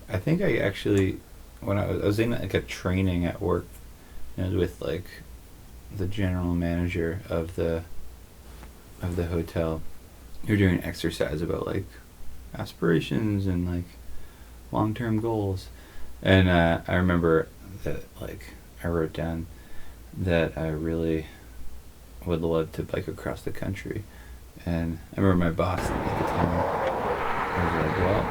I think I actually when I was in like a training at work, and it was with like the general manager of the hotel. You're doing an exercise about like aspirations and like long term goals, and I remember that like I wrote down that I really would love to bike across the country, and I remember my boss at the time. I was like, well,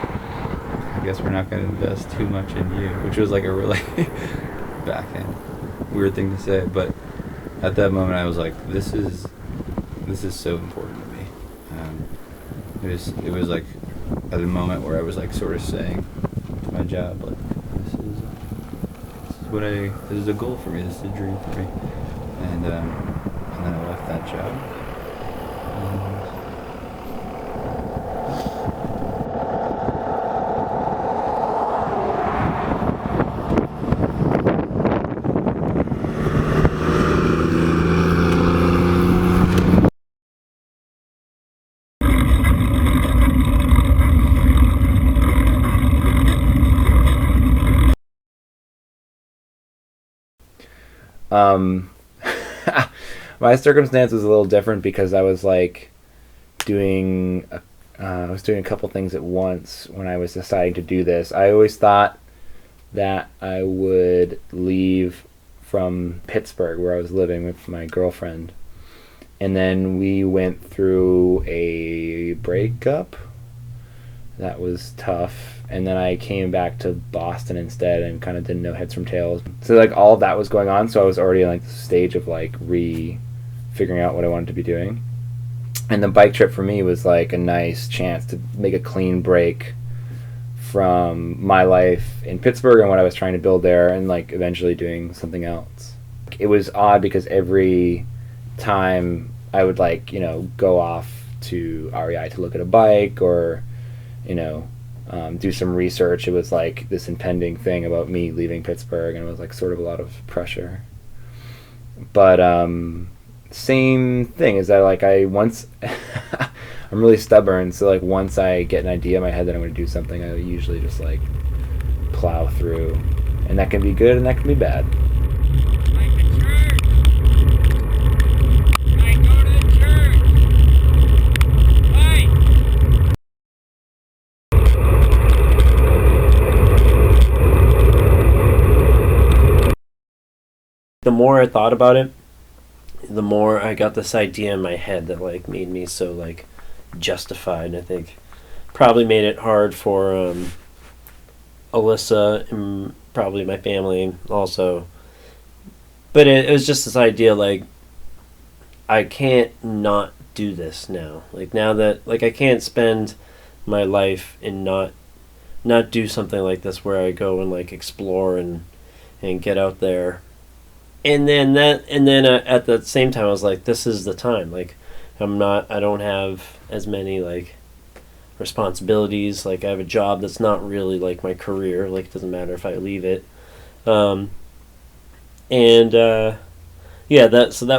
I guess we're not going to invest too much in you, which was like a really backhand weird thing to say, but at that moment I was like, this is so important to me. It was like at a moment where I was like sort of saying to my job like, this is what I this is a goal for me, this is a dream for me, and then I left that job. Um, my circumstance was a little different because I was like doing I was doing a couple things at once when I was deciding to do this. I always thought that I would leave from Pittsburgh, where I was living with my girlfriend, and then we went through a breakup that was tough, and then I came back to Boston instead and kind of didn't know heads from tails. So like all of that was going on, so I was already in like the stage of like figuring out what I wanted to be doing. And the bike trip for me was like a nice chance to make a clean break from my life in Pittsburgh and what I was trying to build there, and like eventually doing something else. It was odd because every time I would like, go off to REI to look at a bike or do some research, it was like this impending thing about me leaving Pittsburgh, and it was like sort of a lot of pressure. But same thing is that like I'm really stubborn, so like once I get an idea in my head that I'm going to do something, I usually just like plow through, and that can be good and that can be bad. The more I thought about it, the more I got this idea in my head that like made me so like justified. And I think probably made it hard for Alyssa and probably my family also. But it was just this idea like I can't not do this now. Like now that like I can't spend my life and not do something like this where I go and like explore and get out there. And then at the same time I was like, this is the time. Like I don't have as many like responsibilities. Like I have a job that's not really like my career. Like it doesn't matter if I leave it. That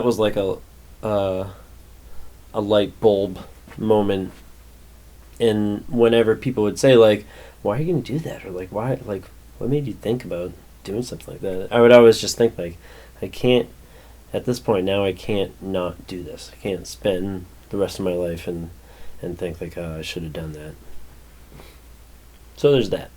was like a light bulb moment. And whenever people would say like, why are you gonna do that, or like why, like what made you think about doing something like that, I would always just think like, I can't, at this point now, I can't not do this. I can't spend the rest of my life and think like, oh, I should have done that. So there's that.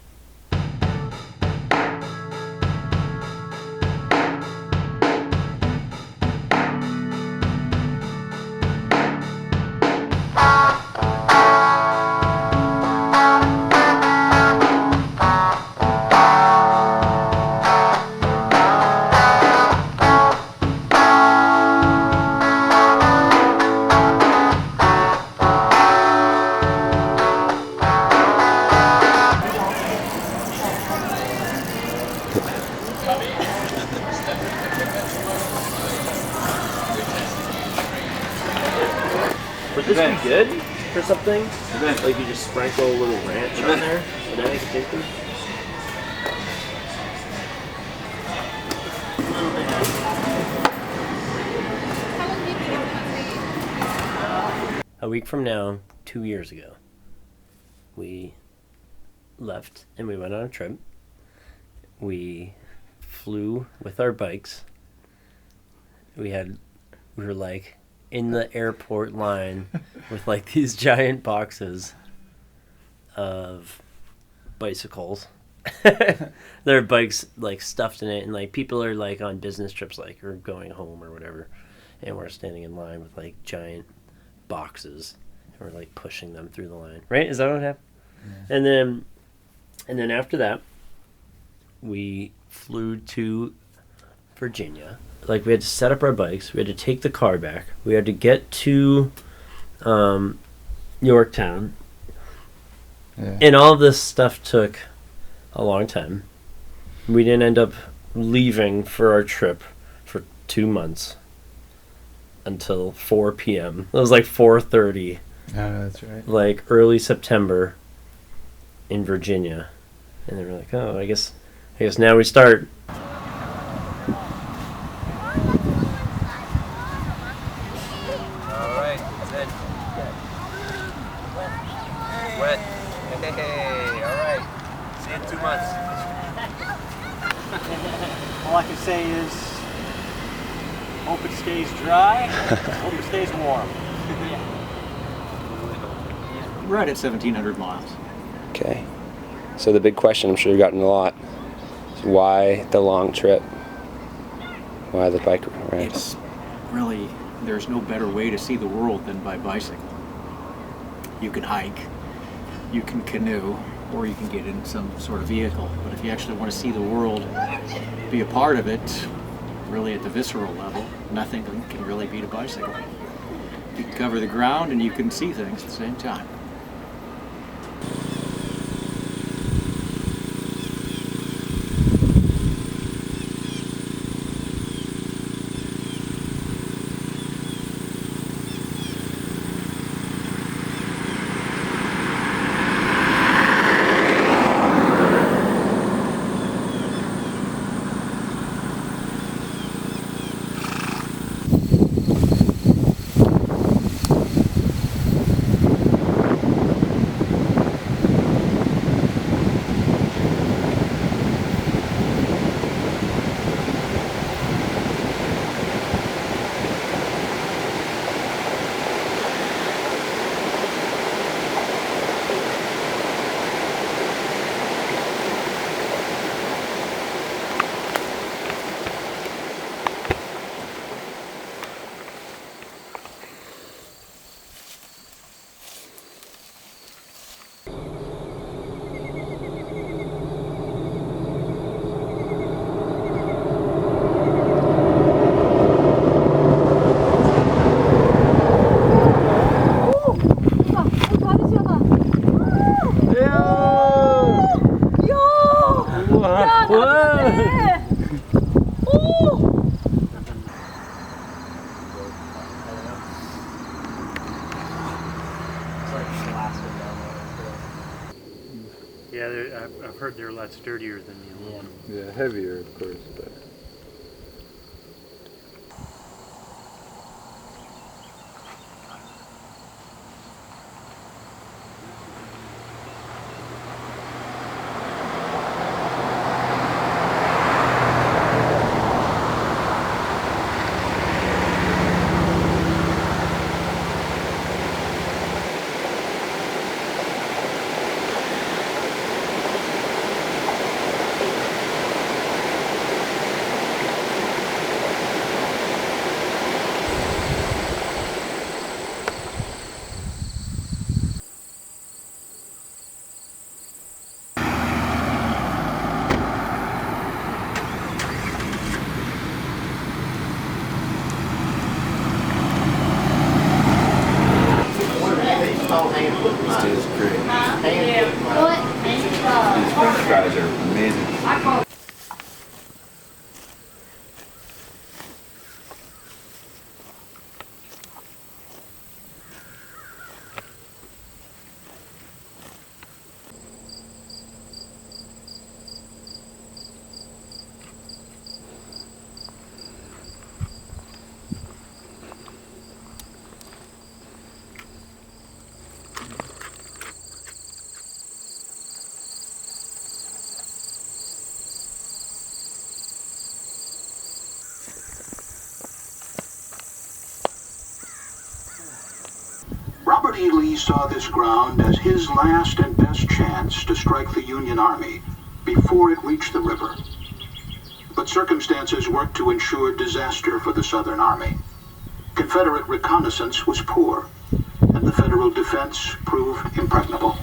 Would this be good for something? Like you just sprinkle a little ranch on there, and then I can take them. A week from now, 2 years ago, we left and we went on a trip. We flew with our bikes. We were like in the airport line with like these giant boxes of bicycles. Their bikes like stuffed in it, and like people are like on business trips, like or going home or whatever, and we're standing in line with like giant boxes, and we're like pushing them through the line. Right? Is that what happened? Yeah. And then after that, we flew to Virginia. Like we had to set up our bikes. We had to take the car back. We had to get to Yorktown. Yeah. And all of this stuff took a long time. We didn't end up leaving for our trip for 2 months until 4 p.m. It was like 4:30. Oh, that's right. Like early September in Virginia. And they were like, oh, I guess now we start. Wet. Hey, all right. See you in 2 months. All I can say is, hope it stays dry, hope it stays warm. We're right at 1,700 miles. Okay. So the big question, I'm sure you've gotten a lot, is why the long trip? Why the bike ride? It's really, there's no better way to see the world than by bicycle. You can hike, you can canoe, or you can get in some sort of vehicle. But if you actually want to see the world, be a part of it, really at the visceral level, nothing can really beat a bicycle. You can cover the ground and you can see things at the same time. Yeah, I've heard they're a lot sturdier than the aluminum. Yeah, heavier, of course, but. This tastes great. These French fries are amazing. P. Lee saw this ground as his last and best chance to strike the Union Army before it reached the river. But circumstances worked to ensure disaster for the Southern Army. Confederate reconnaissance was poor, and the Federal defense proved impregnable.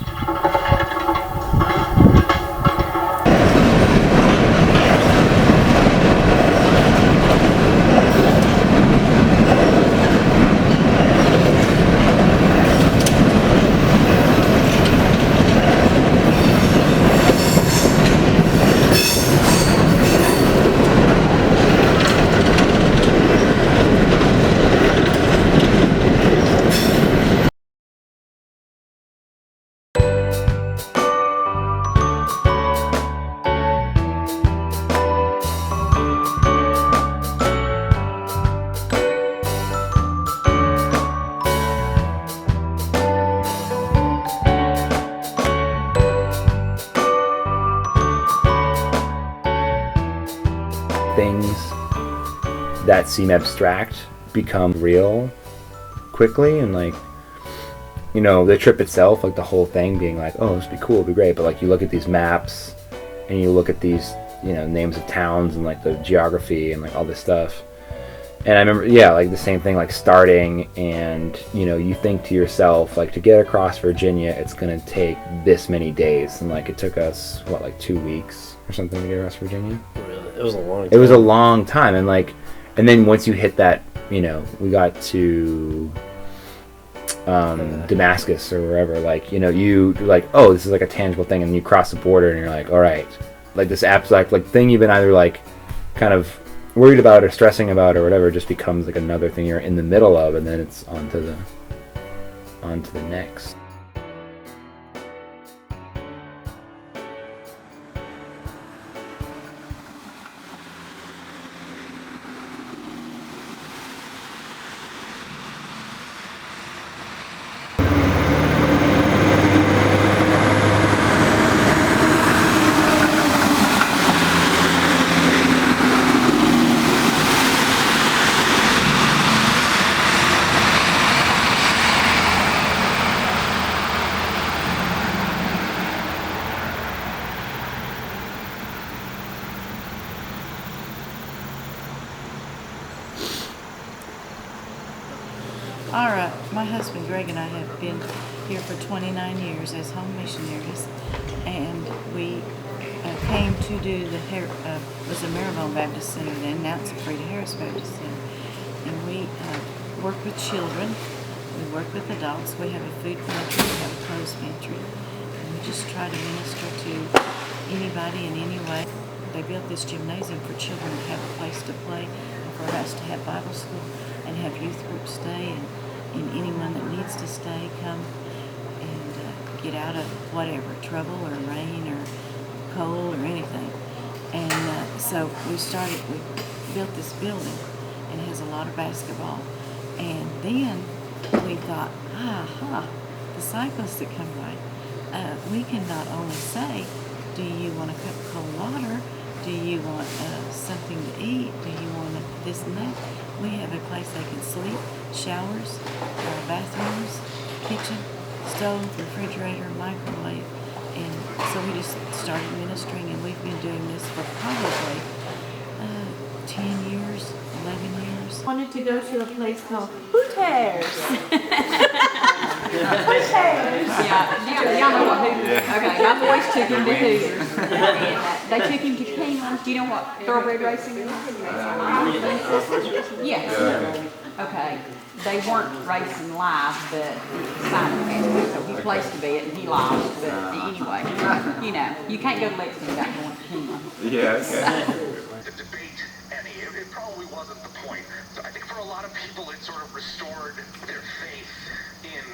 Things that seem abstract become real quickly, and like, you know, the trip itself, like the whole thing being like, oh, this would be cool, it'd be great, but like you look at these maps and you look at these, you know, names of towns and like the geography and like all this stuff, and I remember, yeah, like the same thing, like starting, and you know, you think to yourself, like, to get across Virginia it's gonna take this many days, and like it took us what, like 2 weeks or something to get across Virginia. It was a long time. It was a long time, and like, and then once you hit that, you know, we got to Damascus or wherever, like, you know, you like, oh, this is like a tangible thing, and you cross the border and you're like, all right, like this abstract like thing you've been either like kind of worried about or stressing about or whatever just becomes like another thing you're in the middle of, and then it's on to the next. All right, my husband Greg and I have been here for 29 years as home missionaries, and we came to do was a Maribel Baptist Center then, now it's a Frida Harris Baptist Center, and we work with children, we work with adults, we have a food pantry, we have a clothes pantry, and we just try to minister to anybody in any way. They built this gymnasium for children to have a place to play, and for us to have Bible school and have youth groups stay, and anyone that needs to stay come and get out of whatever, trouble or rain or cold or anything. And so we built this building, and it has a lot of basketball. And then we thought, the cyclists that come by, we can not only say, do you want a cup of cold water? Do you want something to eat? Do you want this and that? We have a place they can sleep, showers, bathrooms, kitchen, stove, refrigerator, microwave. And so we just started ministering, and we've been doing this for probably 10 years, 11 years. I wanted to go to a place called Hooters. Hooters. Yeah, y'all know what Hooters is. Okay, my boys took him to Hooters. And, they took him to Keeneland. Do you know what thoroughbred racing is? Yes. Okay. They weren't racing live, but simulcast. So he placed to bet and he lost. But anyway, you know, you can't go to Lexington without going to Keeneland. Yeah, okay. The debate, Annie, it probably wasn't the point. So I think for a lot of people it sort of restored their faith in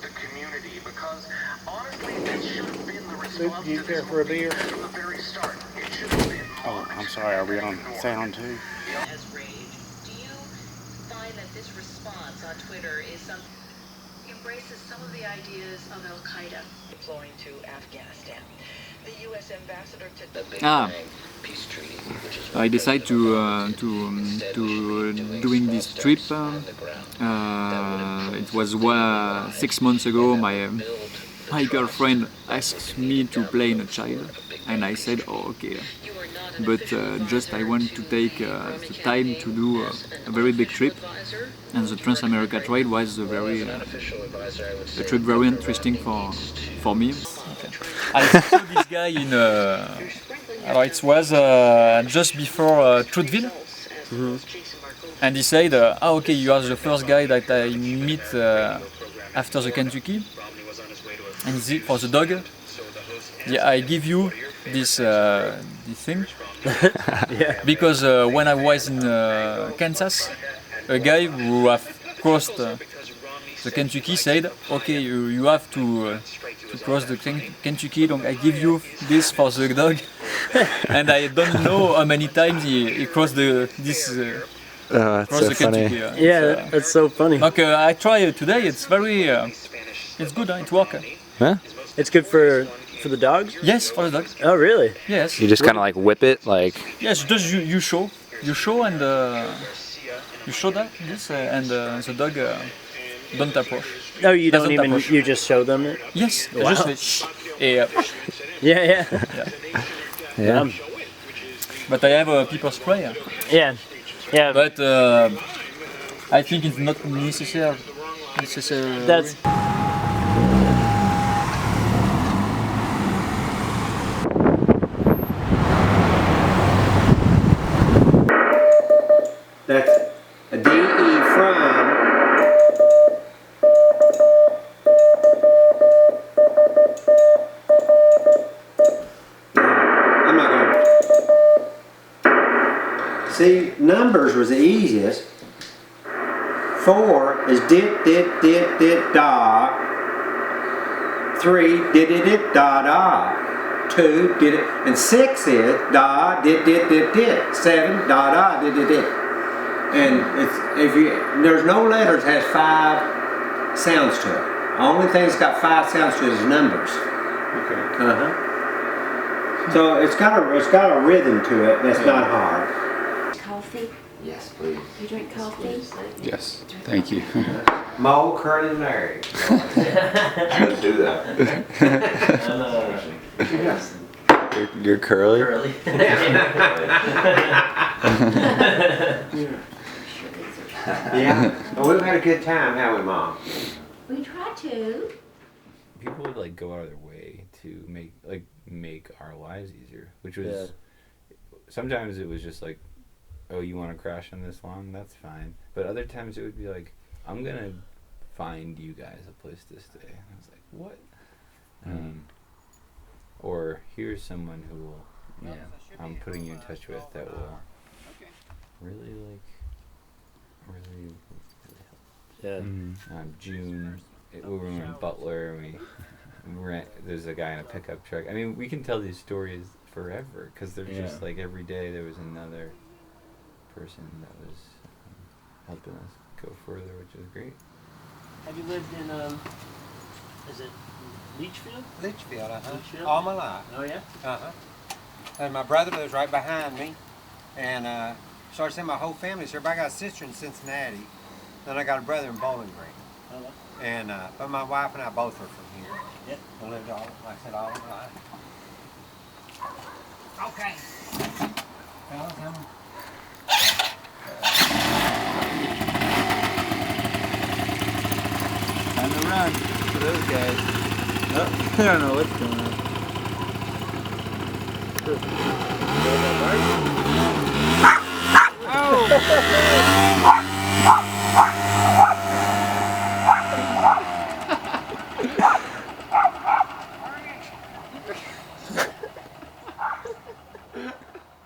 the community, because honestly this should have been the response do you to care this for a beer? from the very start. It should have been I'm sorry, are we on sound too? As rage. Do you find that this response on Twitter is something embraces some of the ideas of Al Qaeda. Deploying to Afghanistan. The U.S. ambassador to the Big Bang peace treaty, which is I decided to doing this trip. It was 6 months ago. My girlfriend asked me to play in a child, and I said, "Oh, okay." But just I want to take the time to do a very big trip, and the Trans-America Trade was a trip very interesting for me. Okay. I saw this guy in. It was just before Truthville, and he said, "Okay, you are the first guy that I meet after the Kentucky." And for the dog, yeah, I give you this thing because when I was in Kansas, a guy who have crossed the Kentucky said, "Okay, you have to cross the Kentucky, donc I give you this for the dog." And I don't know how many times he crossed this. That's so funny. Yeah, that's so funny. Like, I try today. It's very, it's good. It works. Huh? It's good for the dogs? Yes, for the dog. Oh, really? Yes. You just kind of like whip it, like. Yes, just you show, and you show that this, and the dog don't approach. No, you don't even. Approach. You just show them it. Yes. Wow. Just yeah. Yeah. But I have a pepper spray. Yeah. Yeah. But I think it's not necessary. That's. That's a DE from. I'm not going to. See, numbers was the easiest. 4 is dit, da. 3, dit, da. 2, dit, and 6 is da, dit. 7, da, dit. And there's no letters has 5 sounds to it. The only thing that's got 5 sounds to it is numbers. Okay. So it's got a rhythm to it that's not hard. Coffee? Yes, please. You drink coffee? Yes, thank you. Mo, Curly, and Larry. Let's do that. You're curly? Curly. Yeah. Well, we've had a good time, haven't we, Mom? We try to. People would like go out of their way to make our lives easier, which was sometimes it was just like, oh, you want to crash on this lawn? That's fine. But other times it would be like, I'm gonna find you guys a place to stay. And I was like, what? Or here's someone who will, I'm putting you in touch with that will really help. Yeah. June, we were in Butler, and there's a guy in a pickup truck. I mean, we can tell these stories forever because they're just like every day there was another person that was helping us go further, which is great. Have you lived in is it Leachfield? Leachfield, Leachfield? All my life. Oh yeah? And my brother lives right behind me, and started seeing my whole family here. But I got a sister in Cincinnati, then I got a brother in Bowling Green. Oh, And but my wife and I both are from here. Yep. I lived all my life. Okay. Fellas, Time to run for those guys. Oh, I don't know what's going on.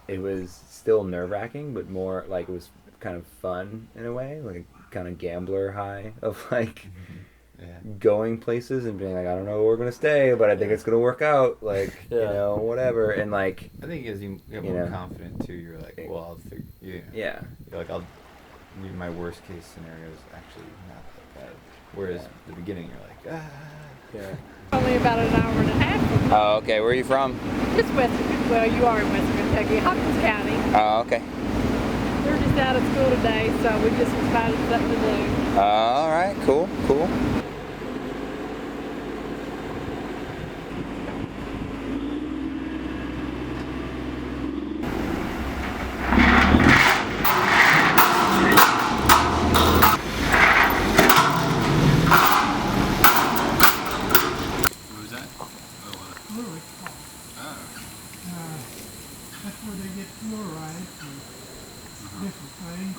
It was still nerve-wracking, but more like it was kind of fun in a way, like a kind of gambler high of like going places and being like, I don't know where we're gonna stay, but I think it's gonna work out, like you know, whatever. And like I think as you get more confident too, you're like, well, I'll figure, you're like, my worst case scenario is actually not that bad. Whereas the beginning, you're like, ah. Yeah. Only about an hour and a half. Oh, okay. Where are you from? Just well, you are in Western Kentucky, Hopkins County. Oh, okay. We're just out of school today, so we just decided something to do. All right. Cool. Cool. That's where they get fluoride and different things.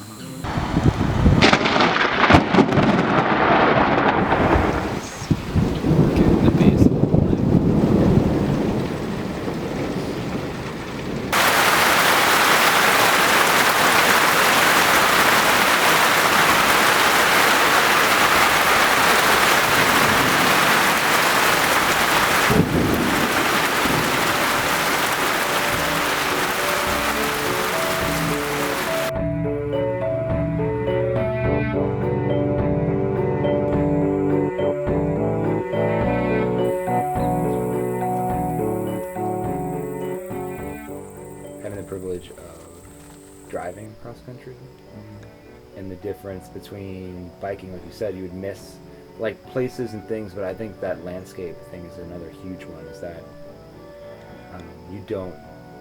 Having the privilege of driving cross country and the difference between biking, like you said, you would miss like places and things, but I think that landscape thing is another huge one, is that you don't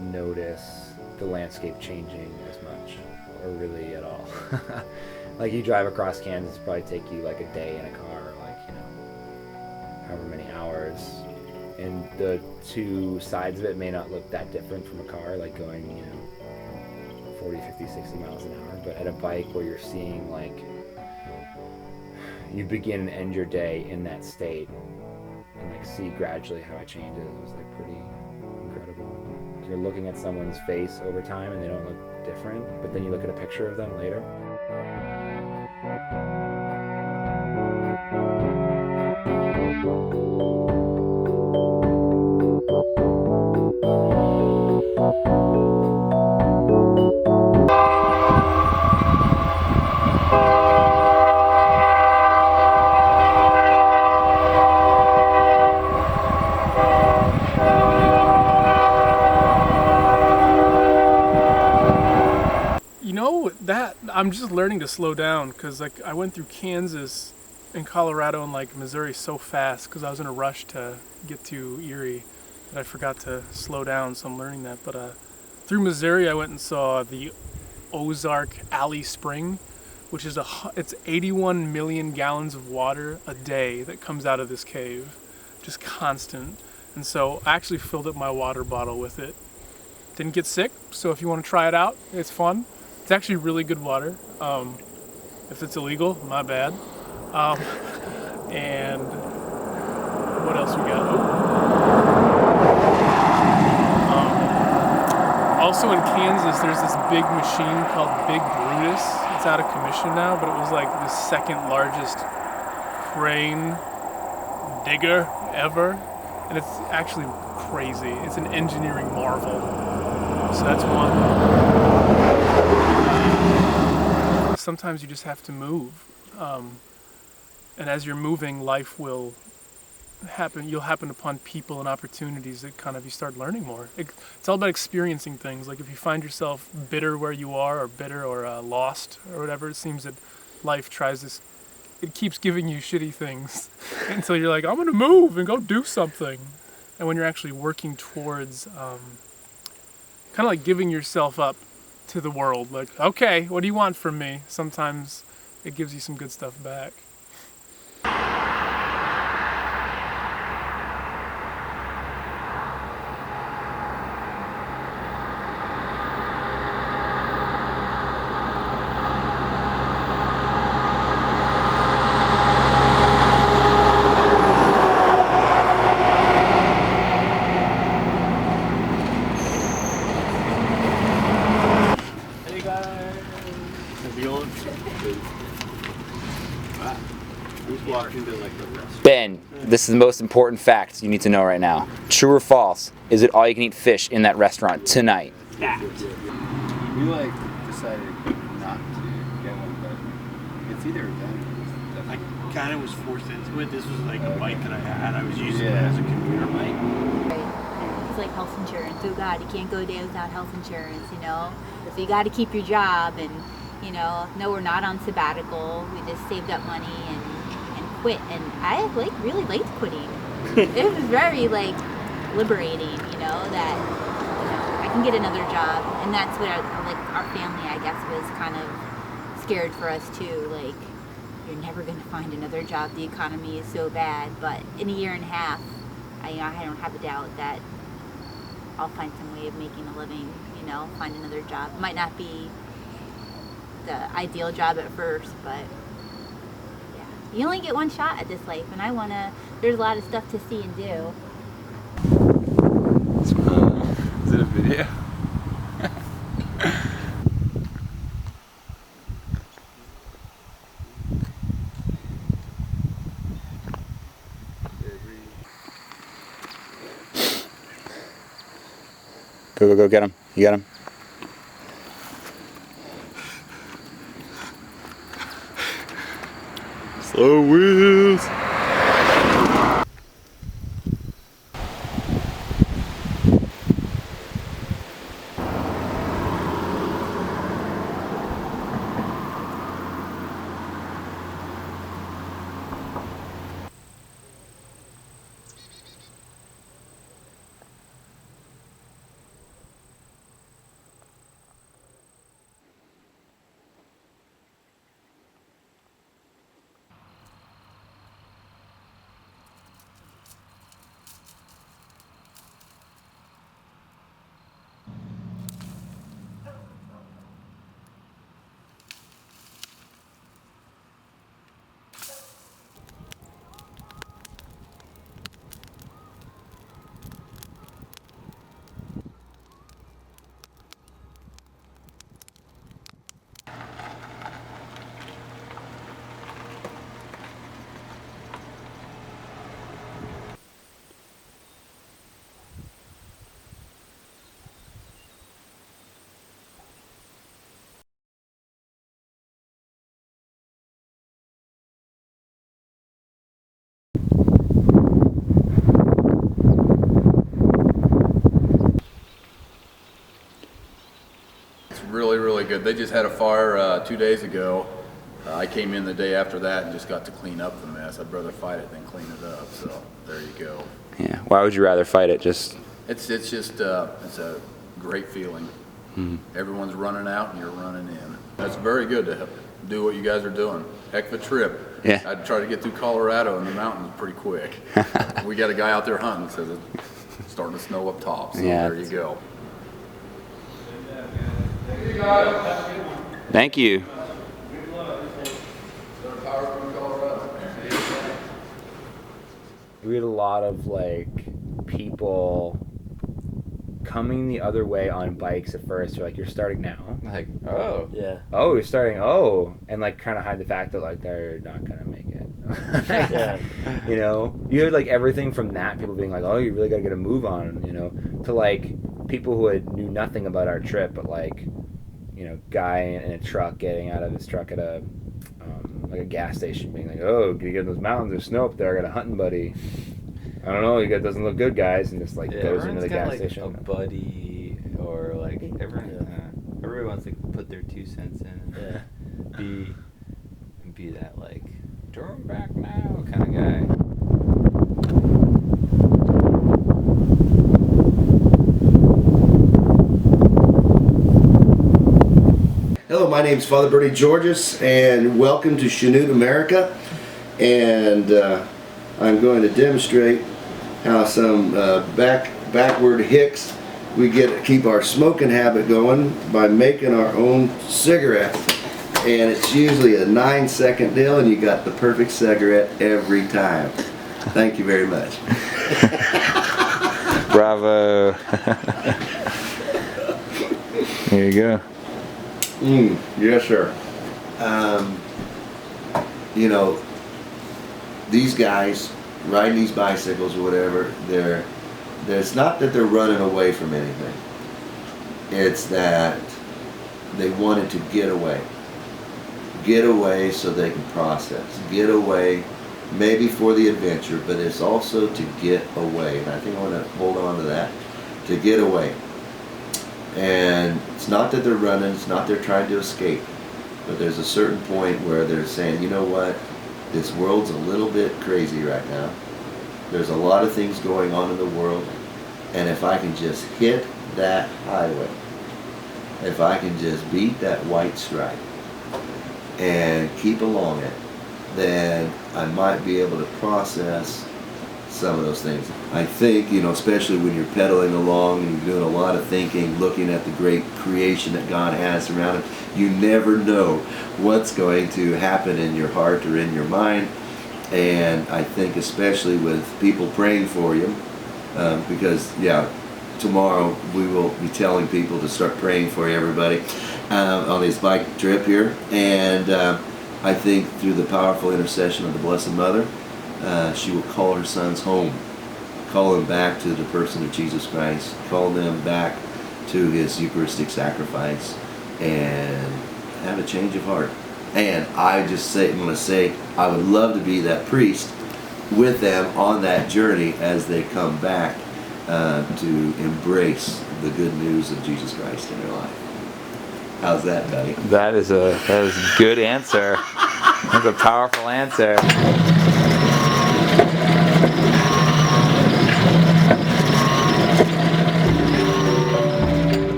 notice the landscape changing as much, or really at all. Like you drive across Kansas, it'd probably take you like a day in a car, like, you know, however many hours. And the two sides of it may not look that different from a car, like going, you know, 40, 50, 60 miles an hour. But at a bike where you're seeing, like, you begin and end your day in that state and, like, see gradually how it changes, it was, like, pretty incredible. You're looking at someone's face over time and they don't look different, but then you look at a picture of them later. You know, that I'm just learning to slow down, because like I went through Kansas and Colorado and like Missouri so fast because I was in a rush to get to Erie that I forgot to slow down, so I'm learning that. But through Missouri I went and saw the Ozark Alley Spring, which is it's 81 million gallons of water a day that comes out of this cave, just constant. And so I actually filled up my water bottle with it. Didn't get sick, so if you want to try it out, it's fun. It's actually really good water. If it's illegal, my bad. And what else we got? Also in Kansas, there's this big machine called Big Brutus. It's out of commission now, but it was like the second largest crane digger ever. And it's actually crazy. It's an engineering marvel. So that's one. Sometimes you just have to move. And as you're moving, life will happen. You'll happen upon people and opportunities that kind of you start learning more. It's all about experiencing things. Like if you find yourself bitter where you are, or bitter or lost or whatever, it seems that life tries this. It keeps giving you shitty things until you're like, I'm gonna move and go do something. And when you're actually working towards kind of like giving yourself up to the world, like, okay, what do you want from me? Sometimes it gives you some good stuff back. Ben, this is the most important fact you need to know right now. True or false? Is it all you can eat fish in that restaurant tonight? We like decided not to get one, but it's either done. kind of was forced into it. This was like a bike that I had. I was using it as a commuter bike. It's like health insurance. Oh God, you can't go a day without health insurance, you know? So you got to keep your job and, you know, no, we're not on sabbatical. We just saved up money and quit. And I like really liked quitting. It was very like liberating, you know, that, you know, I can get another job. And that's what our family, I guess, was kind of scared for us too. Like, you're never going to find another job. The economy is so bad. But in a year and a half, I don't have a doubt that I'll find some way of making a living, you know, find another job. It might not be the ideal job at first, but yeah. You only get one shot at this life, and there's a lot of stuff to see and do. Is it a video? Go, get him. You got him? Slow wheels. Really, really good. They just had a fire 2 days ago. I came in the day after that and just got to clean up the mess. I'd rather fight it than clean it up. So there you go. Yeah. Why would you rather fight it? Just it's just it's a great feeling. Everyone's running out and you're running in. That's very good to do what you guys are doing. Heck of a trip. Yeah. I'd try to get through Colorado in the mountains pretty quick. We got a guy out there hunting, so it's starting to snow up top. So Yeah. there you go. Thank you. We had a lot of like people coming the other way on bikes at first. They're like, you're starting now. Like, oh. Yeah. Oh, you're starting. Oh. And like kind of hide the fact that like they're not going to make it. Yeah. You know, you had like everything from that, people being like, oh, you really got to get a move on, you know, to like people who knew nothing about our trip, but like, you know, guy in a truck getting out of his truck at a like a gas station being like, oh, can you get in those mountains? There's snow up there. I got a hunting buddy. I don't know. It doesn't look good, guys. And just like goes into the gas like station. A buddy or like everyone wants to put their 2 cents in and be that like turn back now kind of guy. Hello, my name is Father Bernie Georges, and welcome to Chanute America. And I'm going to demonstrate how some backward hicks we keep our smoking habit going by making our own cigarette. And it's usually a 9-second deal, and you got the perfect cigarette every time. Thank you very much. Bravo. There you go. Yes, sir. You know, these guys riding these bicycles or whatever, it's not that they're running away from anything. It's that they wanted to get away. get away so they can process, get away maybe for the adventure, but it's also to get away. And I think I want to hold on to that, to get away. And it's not that they're running, it's not they're trying to escape, but there's a certain point where they're saying, you know what, this world's a little bit crazy right now. There's a lot of things going on in the world, and if I can just hit that highway, if I can just beat that white stripe and keep along it, then I might be able to process some of those things. I think, you know, especially when you're pedaling along and you're doing a lot of thinking, looking at the great creation that God has around him, you never know what's going to happen in your heart or in your mind. And I think especially with people praying for you, because, yeah, tomorrow we will be telling people to start praying for everybody on this bike trip here. And I think through the powerful intercession of the Blessed Mother, she will call her sons home, call them back to the person of Jesus Christ, call them back to his Eucharistic sacrifice, and have a change of heart. And I just want to say, I would love to be that priest with them on that journey as they come back to embrace the good news of Jesus Christ in their life. How's that, buddy? That is a good answer. That's a powerful answer.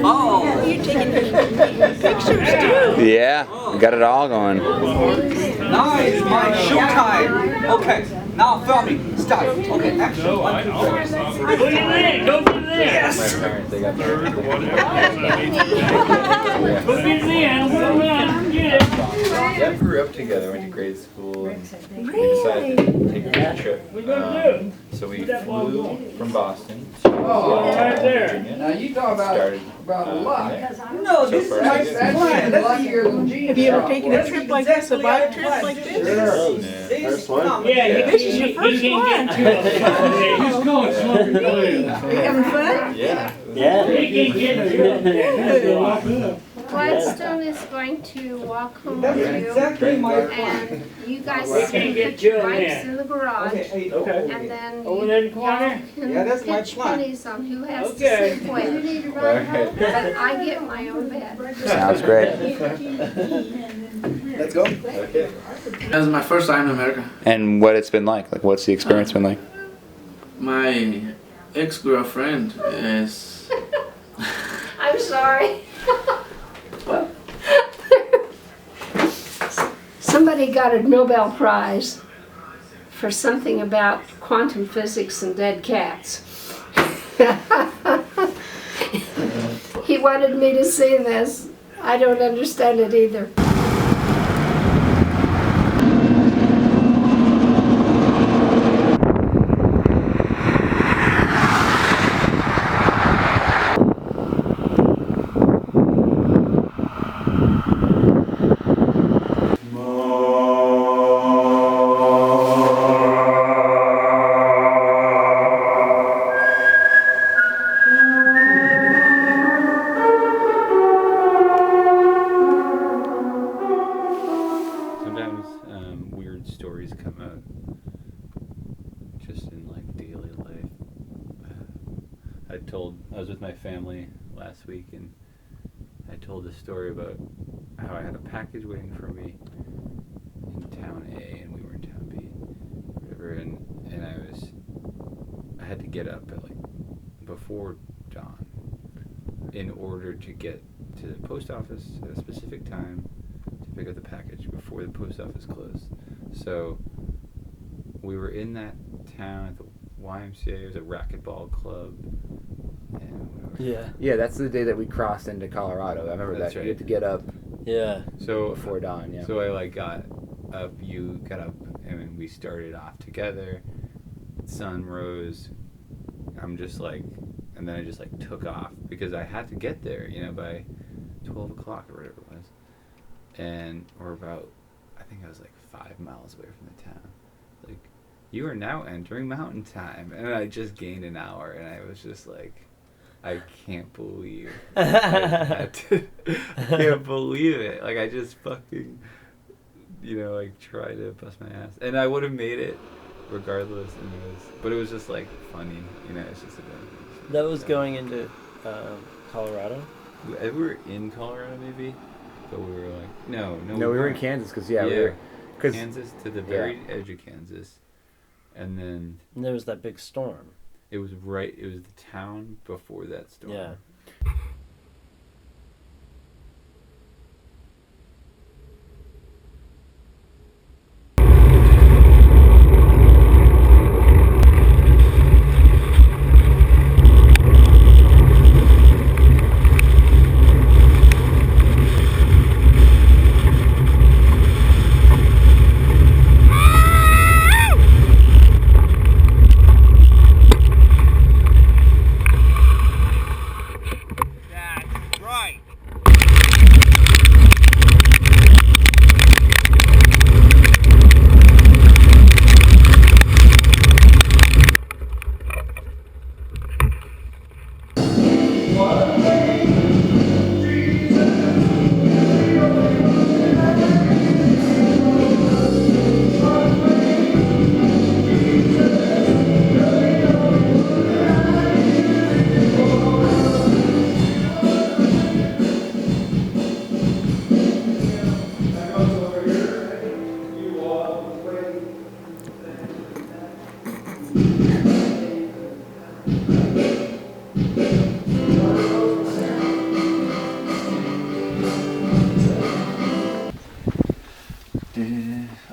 Oh, you're taking pictures too. Yeah, got it all going. Now it's my showtime. Okay, now filming. Start. Okay, action. 1, 2, 3. Look at that! Go get that! Yes! Go get that! Come on, get it! Yeah, we grew up together, went to grade school, and we decided to take a road trip. So we flew from Boston to right there. Virginia. Now you talk about luck. No, this is my plan. Have you ever taken a trip like this, a bike trip like this? First one? Yeah, This is your first one. He's going slow. Are you having fun? Yeah. Yeah. He can't get it. Gladstone is going to walk home with you, Exactly my plan. and you guys We can't can get put you your in bikes there. in the garage, Okay. and then Over there in the corner? y'all can Yeah, that's my pitch plan. pennies on who has Okay. to sleep where. You need to ride home, but I get my own bed. Sounds great. Let's go. Okay. That was my first time in America. And what it's been like? Like, what's the experience been like? My ex-girlfriend is... I'm sorry. Somebody got a Nobel Prize for something about quantum physics and dead cats. He wanted me to see this. I don't understand it either. Sometimes weird stories come out just in like daily life. I was with my family last week, and I told this story about how I had a package waiting for me in town A and we were in town B, whatever, and I had to get up at like before dawn in order to get to the post office at a specific time to pick up the package before the post office closed. So we were in that town at the YMCA. It was a racquetball club. And Yeah, that's the day that we crossed into Colorado. I remember That's that. right. You had to get up So before dawn, yeah. So I like got up, you got up, and we started off together. Sun rose. I'm just like, and then I just like took off because I had to get there, you know, by 12 o'clock or whatever it was. And we're about, I think I was like 5 miles away from the town. Like, you are now entering mountain time. And I just gained an hour, and I was just like, I can't believe I can't believe it. Like, I just fucking, you know, like, tried to bust my ass. And I would have made it regardless. And but it was just, like, funny. You know, it's just a bit. That was going into Colorado? We were in Colorado, maybe? But we were like, no, we were in Kansas, because, we were... Kansas, to the very edge of Kansas. And then... And there was that big storm. It was the town before that storm. Yeah.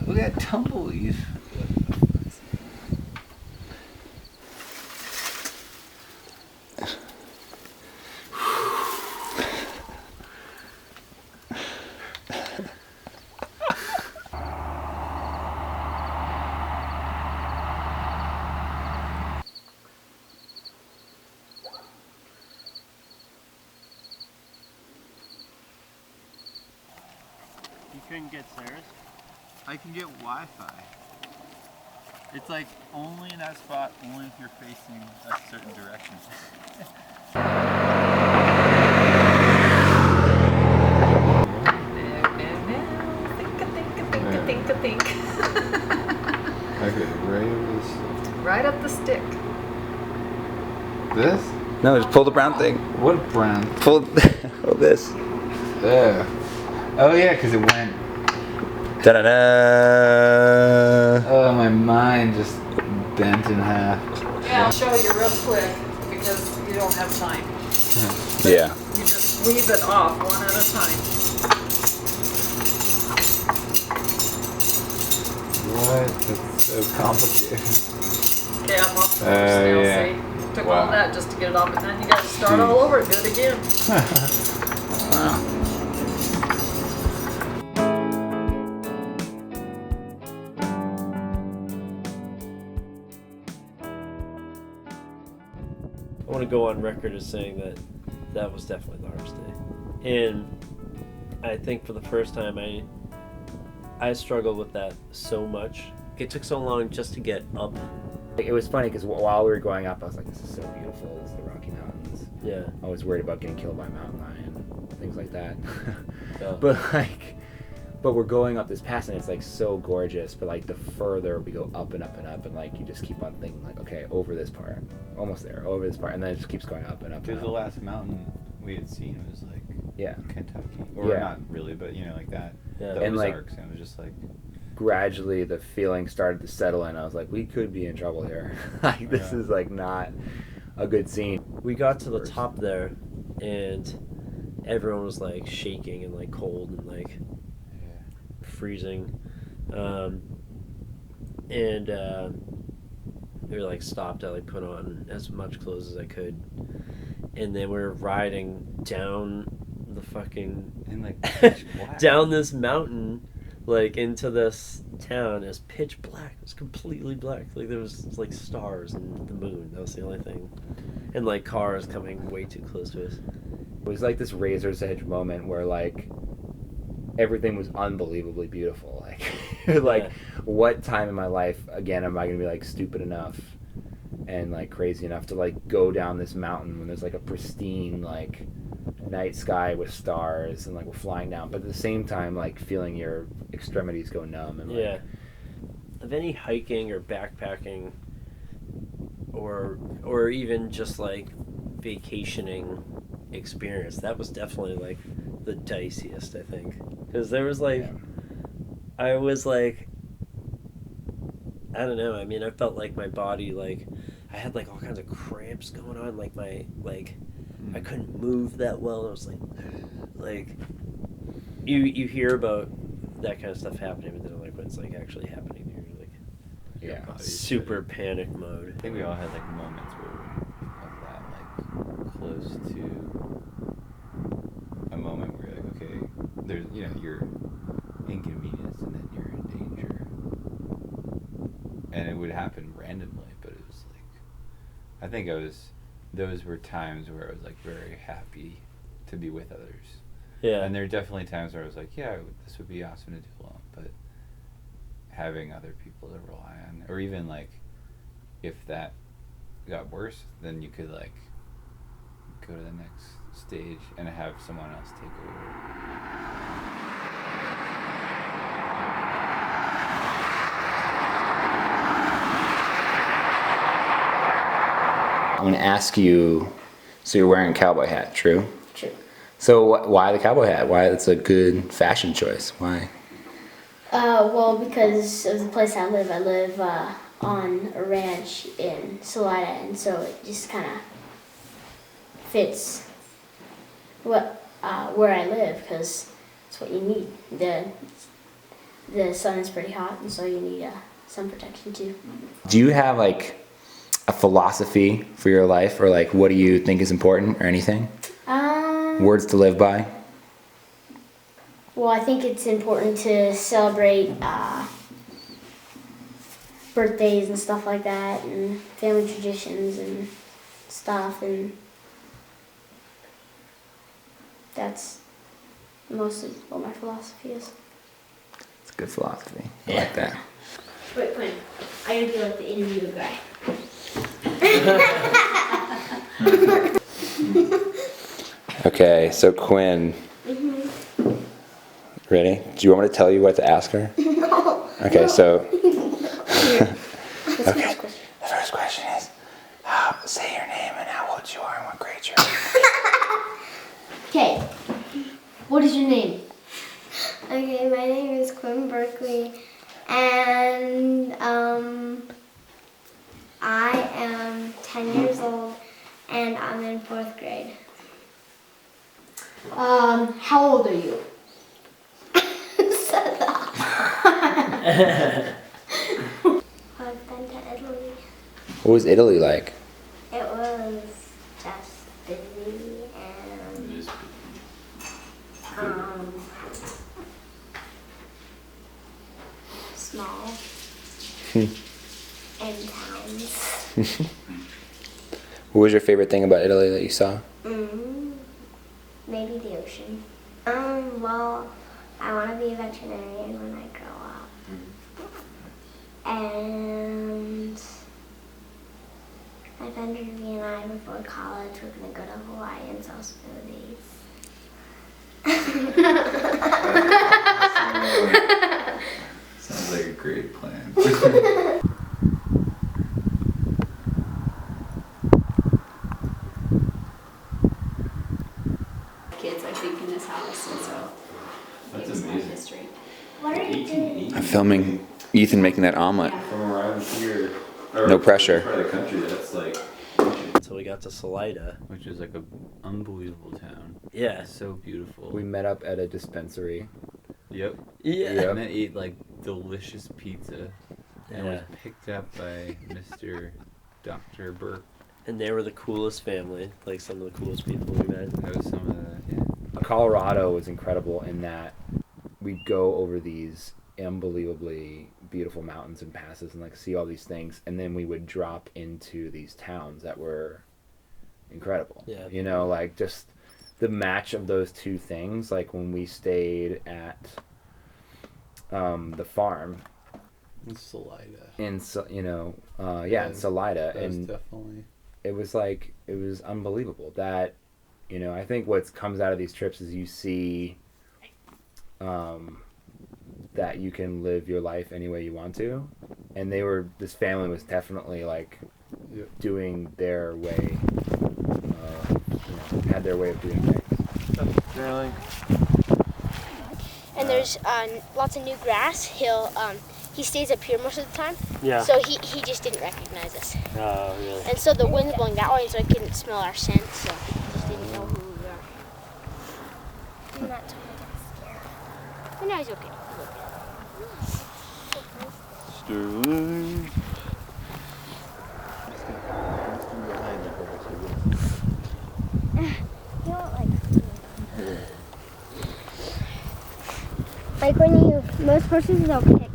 Look at that tumbleweed. You couldn't get Sarah's? I can get Wi-Fi. It's like only in that spot, only if you're facing a certain direction. Think. Okay, right over this. Right up the stick. This? No, just pull the brown thing. What brown? Pull this. There. Oh yeah, because it went. Da-da-da! Oh, my mind just bent in half. Yeah, I'll show you real quick because you don't have time. Yeah. You just weave it off one at a time. What? That's so complicated. Okay, I'm off the Oh, first nail, yeah. see? Took Wow. all that just to get it off, and then you gotta start all over and do it again. Wow. I want to go on record as saying that that was definitely the hardest day. And I think for the first time I struggled with that so much. It took so long just to get up. It was funny because while we were going up, I was like, this is so beautiful. This is the Rocky Mountains. Yeah. I was worried about getting killed by a mountain lion, things like that. Yeah. But we're going up this pass and it's like so gorgeous, but like the further we go up and up and up, and like you just keep on thinking like, okay, over this part, almost there, over this part, and then it just keeps going up and up. Because and the up. last mountain we had seen was like Yeah. Kentucky, or Yeah. not really, but you know, like that. Yeah. The And, like, Ozarks, and it was just like gradually the feeling started to settle in. I was like, we could be in trouble here. Like, this is like not a good scene. We got to the top there, and everyone was like shaking and like cold and like freezing, and we were like stopped. I like put on as much clothes as I could, and then we were riding down the fucking and like down this mountain, like into this town. It was pitch black. It was completely black. Like there was like stars and the moon. That was the only thing, and like cars coming way too close to us. It was like this razor's edge moment where like everything was unbelievably beautiful. Like what time in my life again am I gonna be like stupid enough and like crazy enough to like go down this mountain when there's like a pristine like night sky with stars and like we're flying down, but at the same time like feeling your extremities go numb and like, Of any hiking or backpacking or even just like vacationing experience, that was definitely like the diciest, I think, because there was like I was like, I don't know, I mean, I felt like my body, like I had like all kinds of cramps going on, like my like I couldn't move that well. I was like you hear about that kind of stuff happening, but then like when it's like actually happening, you're like super panic mode. I think we all had like moments where of that, like close to a moment where you're like, okay, there's, you know, you're inconvenienced and then you're in danger, and it would happen randomly, but it was like, I think those were times where I was like very happy to be with others. Yeah. And there are definitely times where I was like, yeah, this would be awesome to do alone, but having other people to rely on, or even like if that got worse, then you could like go to the next stage and have someone else take over. I'm going to ask you, so you're wearing a cowboy hat, true? True. So why the cowboy hat? Why it's a good fashion choice? Why? Well, because of the place I live on a ranch in Salida, and so it just kind of fits where I live, because it's what you need. The sun is pretty hot, and so you need sun protection too. Do you have like a philosophy for your life, or like what do you think is important, or anything? Words to live by? Well, I think it's important to celebrate birthdays and stuff like that, and family traditions and stuff, and that's mostly what my philosophy is. It's a good philosophy. I like that. Wait, Quinn, I gotta be like the interview guy. Okay, so Quinn. Ready? Do you want me to tell you what to ask her? No. Okay, so. Okay. The first question is, say your name and how old you are and what grade you're in. Okay, what is your name? Okay, my name is Quinn Berkeley, and I am 10 years old, and I'm in 4th grade. How old are you? I've been to Italy. What was Italy like? It was just busy and small and towns. What was your favorite thing about Italy that you saw? Maybe the ocean. Well, I want to be a veterinarian when I grow up. And my friend Ruby and I, before college, we're going to go to Hawaii and sell smoothies. Sounds like a great plan. Kids are thinking and making that omelet. From around here. No pressure. Part of the country that's like. So we got to Salida, which is like a unbelievable town. Yeah. It's so beautiful. We met up at a dispensary. Yep. Yeah. And then ate like delicious pizza. And was picked up by Mr. Dr. Burke. And they were the coolest family, like some of the coolest people we met. That was some of the, yeah. Colorado was incredible in that we'd go over these unbelievably beautiful mountains and passes and like see all these things, and then we would drop into these towns that were incredible. Yeah. You know, like just the match of those two things. Like when we stayed at the farm in Salida. In Salida, That was and definitely. it was unbelievable. That, you know, I think what comes out of these trips is you see that you can live your life any way you want to, and this family was definitely like doing their way, had their way of doing things. Really? And there's lots of new grass. He stays up here most of the time. Yeah. So he just didn't recognize us. Oh, really? And so the wind's blowing that way, so I couldn't smell our scent. So he just didn't know who we were. I'm not trying to get scared. But no, he's okay. Sterling. You don't like when most horses they'll kick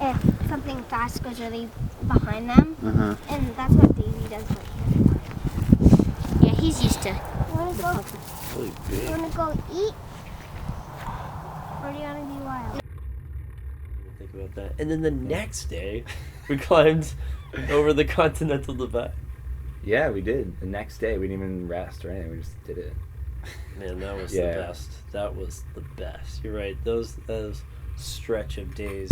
if something fast goes really behind them, and that's what Davey does right here. Yeah, he's used to. Really big. You wanna go eat, or do you wanna be wild? Think about that. And then the next day, we climbed over the Continental Divide. Yeah, we did. The next day, we didn't even rest or anything. We just did it. Man, that was the best. That was the best. You're right. Those stretch of days.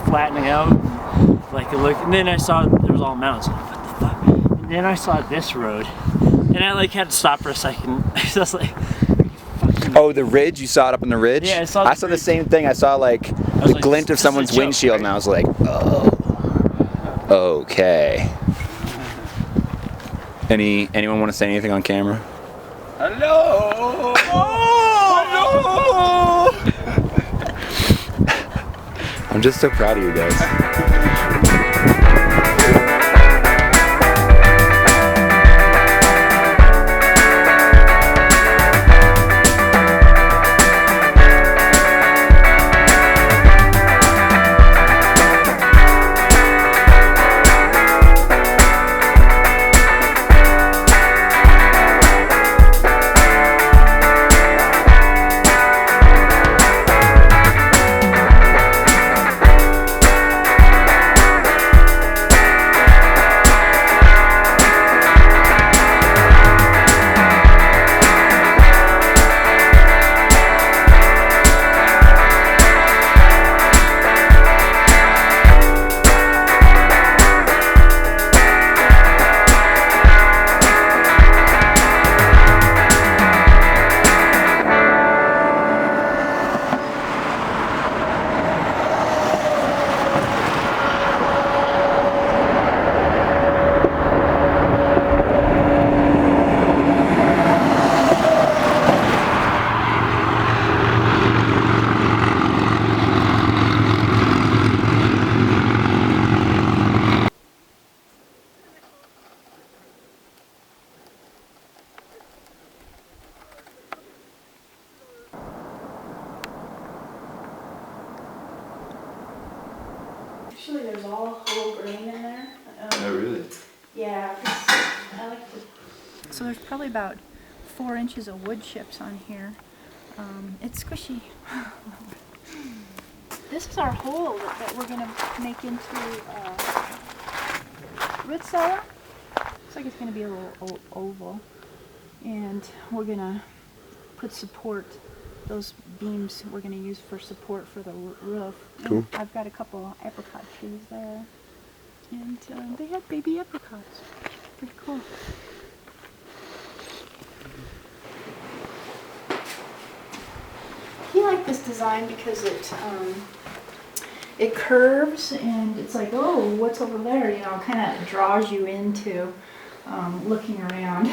Flattening out, like it looked, and then I saw there was all mountains. Like, what the fuck? And then I saw this road, and I like had to stop for a second. I was like, oh, the ridge? You saw it up on the ridge? Yeah, I saw the same thing. I saw like the glint of someone's windshield, and I was like, oh, okay. Anyone want to say anything on camera? Hello. Oh, no. I'm just so proud of you guys. Actually, there's all whole grain in there. Oh, really? Yeah, 'cause I like to So there's probably about 4 inches of wood chips on here. It's squishy. This is our hole that we're going to make into root cellar. Looks like it's going to be a little oval. And we're going to put support, those beams we're going to use for support for the roof. Cool. I've got a couple apricot trees there. And they have baby apricots. Pretty cool. He liked this design because it curves and it's like, oh, what's over there? You know, kind of draws you into looking around.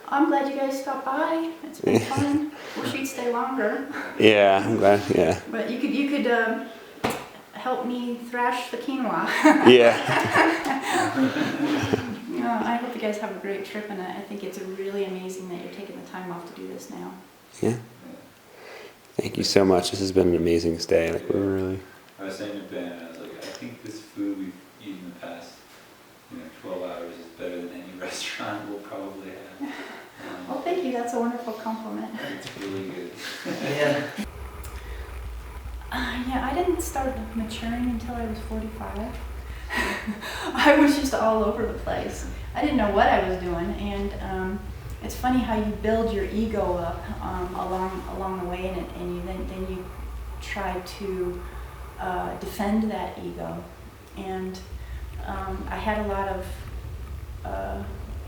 I'm glad you guys stopped by. It's been fun. Wish you'd stay longer. Yeah, I'm glad. Yeah. But you could help me thrash the quinoa. Yeah. I hope you guys have a great trip, and I think it's really amazing that you're taking the time off to do this now. Yeah. Thank you so much. This has been an amazing stay. Like we're really. I was saying to Ben, I was like, I think this food we've eaten in the past, 12 hours is better than any restaurant we'll probably have. Well, thank you. That's a wonderful compliment. It's really good. Yeah. Yeah, I didn't start maturing until I was 45. I was just all over the place. I didn't know what I was doing, and it's funny how you build your ego up along the way, and then you try to defend that ego. And I had a lot of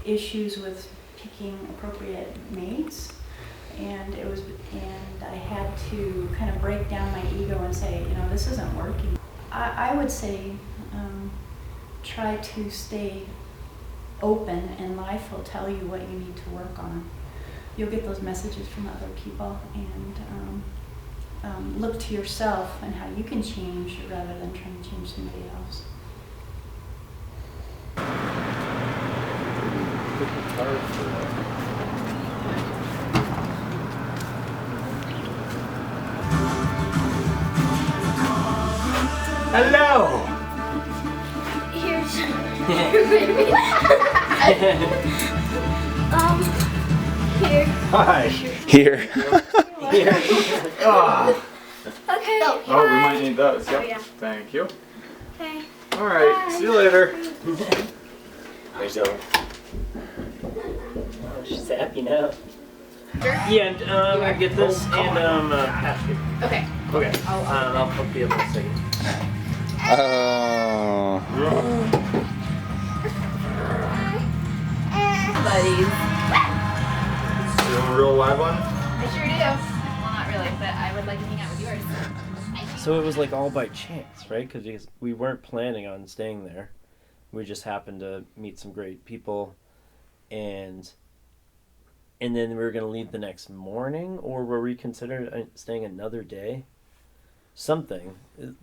issues with picking appropriate mates, and I had to kind of break down my ego and say, this isn't working. I would say try to stay open, and life will tell you what you need to work on. You'll get those messages from other people, and look to yourself and how you can change rather than trying to change somebody else. Hello! Here's Yeah. your baby. Here. Hi. Here. Here. Ah. Okay. Oh, we might need those. Yep. Oh, yeah. Thank you. Okay. All right. Bye. See you later. There's Zoe. Oh, she's happy now. Yeah, and I'm gonna get this and pass you. Okay. Okay. I'll be able to second. Oh. Buddies. You want a real live one? I sure do. Well, not really, but I would like to hang out with yours. So it was like all by chance, right? Because we weren't planning on staying there. We just happened to meet some great people, and then we were gonna leave the next morning, or were we considering staying another day? Something,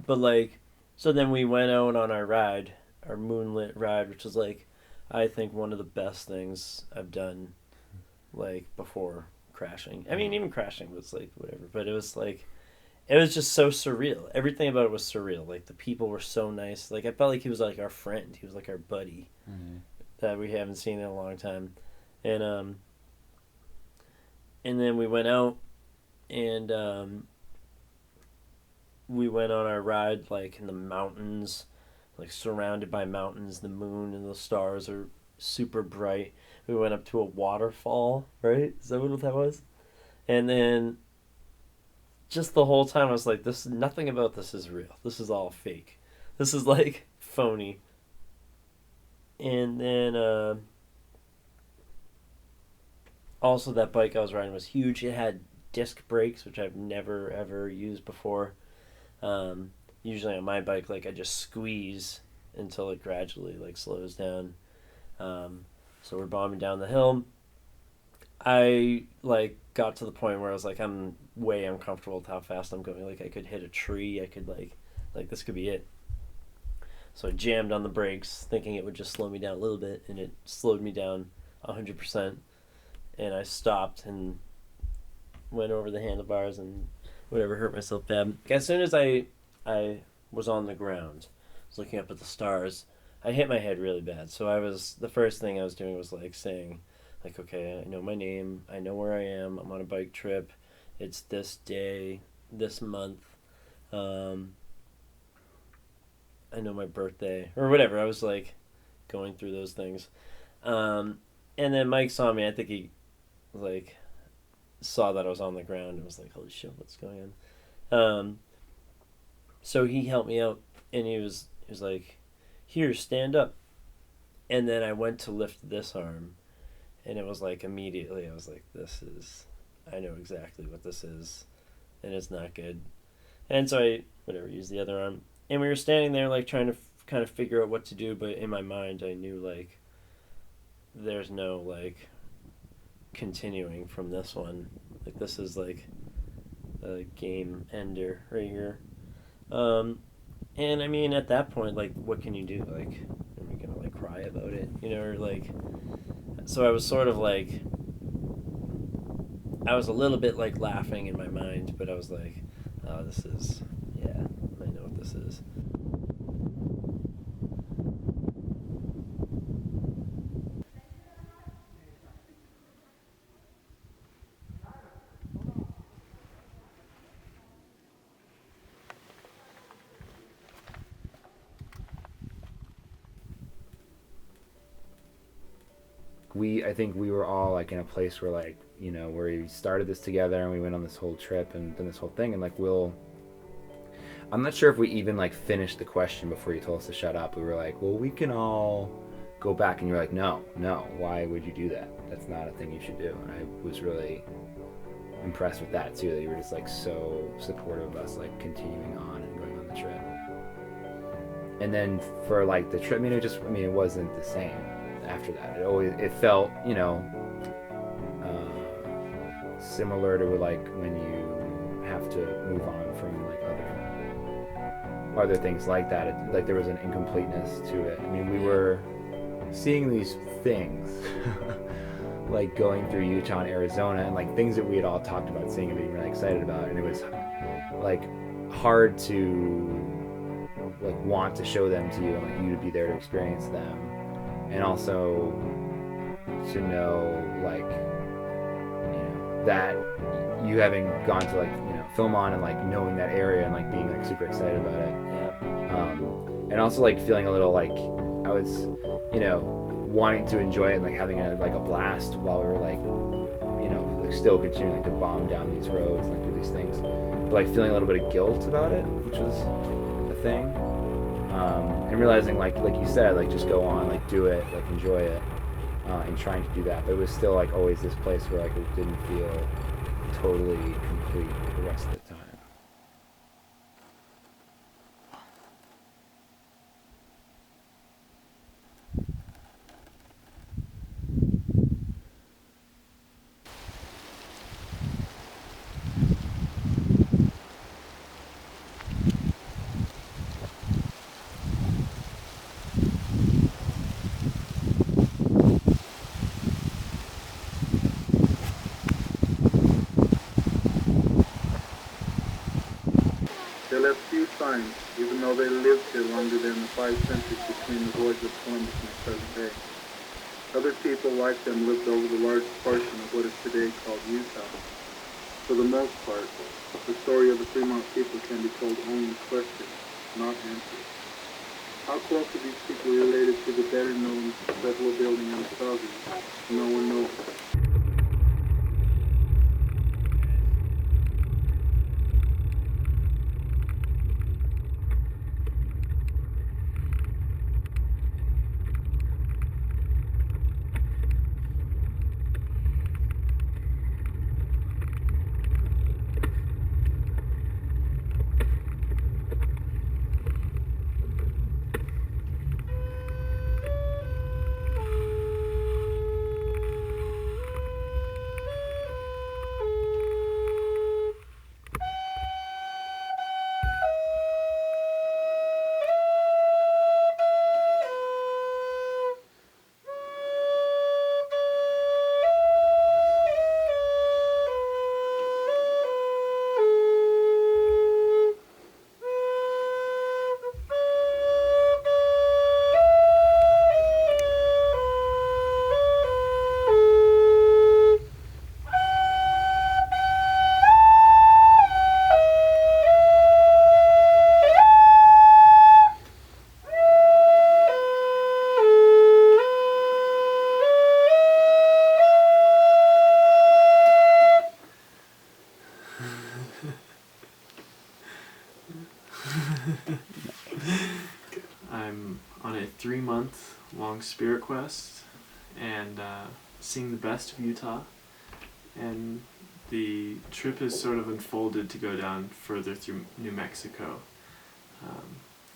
but like, so then we went out on our ride, our moonlit ride, which was like, I think one of the best things I've done, like before crashing. I mean, even crashing was like whatever, but it was like, it was just so surreal. Everything about it was surreal. Like the people were so nice. Like I felt like he was like our friend. He was like our buddy that we haven't seen in a long time, and then we went out, and we went on our ride like in the mountains, like surrounded by mountains. The moon and the stars are super bright. We went up to a waterfall, right? Is that what that was? And then just the whole time I was like, this, nothing about this is real. This is all fake. This is like phony. And then also that bike I was riding was huge. It had disc brakes, which I've never ever used before. Usually on my bike, like I just squeeze until it gradually like slows down. So we're bombing down the hill. I like got to the point where I was like, I'm way uncomfortable with how fast I'm going. Like I could hit a tree. I could like this could be it. So I jammed on the brakes, thinking it would just slow me down a little bit, and it slowed me down 100%. And I stopped and went over the handlebars and whatever, hurt myself bad. As soon as I was on the ground, I was looking up at the stars, I hit my head really bad. So the first thing I was doing was like saying, like, okay, I know my name, I know where I am, I'm on a bike trip, it's this day, this month, I know my birthday, or whatever. I was like going through those things. And then Mike saw me, I think he like saw that I was on the ground and was like, holy shit, what's going on? So he helped me out, and he was like, here, stand up. And then I went to lift this arm, and it was like immediately I was like, I know exactly what this is, and it's not good. And so I used the other arm, and we were standing there like trying to kind of figure out what to do, but in my mind I knew like there's no like continuing from this one. Like this is like a game ender right here. And I mean, at that point, like, what can you do? Like, are we gonna like cry about it, you know, or like? So I was sort of like, I was a little bit like laughing in my mind, but I was like, oh, this is, yeah, I know what this is. I think we were all like in a place where like, you know, where we started this together and we went on this whole trip and done this whole thing, and like I'm not sure if we even like finished the question before you told us to shut up. We were like, well, we can all go back, and you're like, no, why would you do that? That's not a thing you should do. And I was really impressed with that too, that you were just like so supportive of us like continuing on and going on the trip. And then for like the trip, it wasn't the same after that. It felt, you know, similar to like when you have to move on from like other things like that. Like there was an incompleteness to it. I mean, we were seeing these things like going through Utah and Arizona, and like things that we had all talked about seeing and being really excited about, and it was like hard to like want to show them to you and like you to be there to experience them, and also to know like, you know, that you having gone to like, you know, Philmont and like knowing that area and like being like super excited about it, and also like feeling a little like I was, you know, wanting to enjoy it and like having a blast while we were like, you know, like still continuing to bomb down these roads and like do these things, but like feeling a little bit of guilt about it, which was a thing, and realizing like you said, like just go on, like do it, like enjoy it, and trying to do that, but it was still like always this place where like it didn't feel totally complete the rest of the time. They left few signs, even though they lived here longer than the 5 centuries between the voyage of Columbus and the present day. Other people like them lived over the large portion of what is today called Utah. For the most part, the story of the Fremont people can be told only in questions, not answers. How close are these people related to the better known Pueblo building Anasazi? No one knows. I'm on a 3-month-long spirit quest and seeing the best of Utah. And the trip has sort of unfolded to go down further through New Mexico.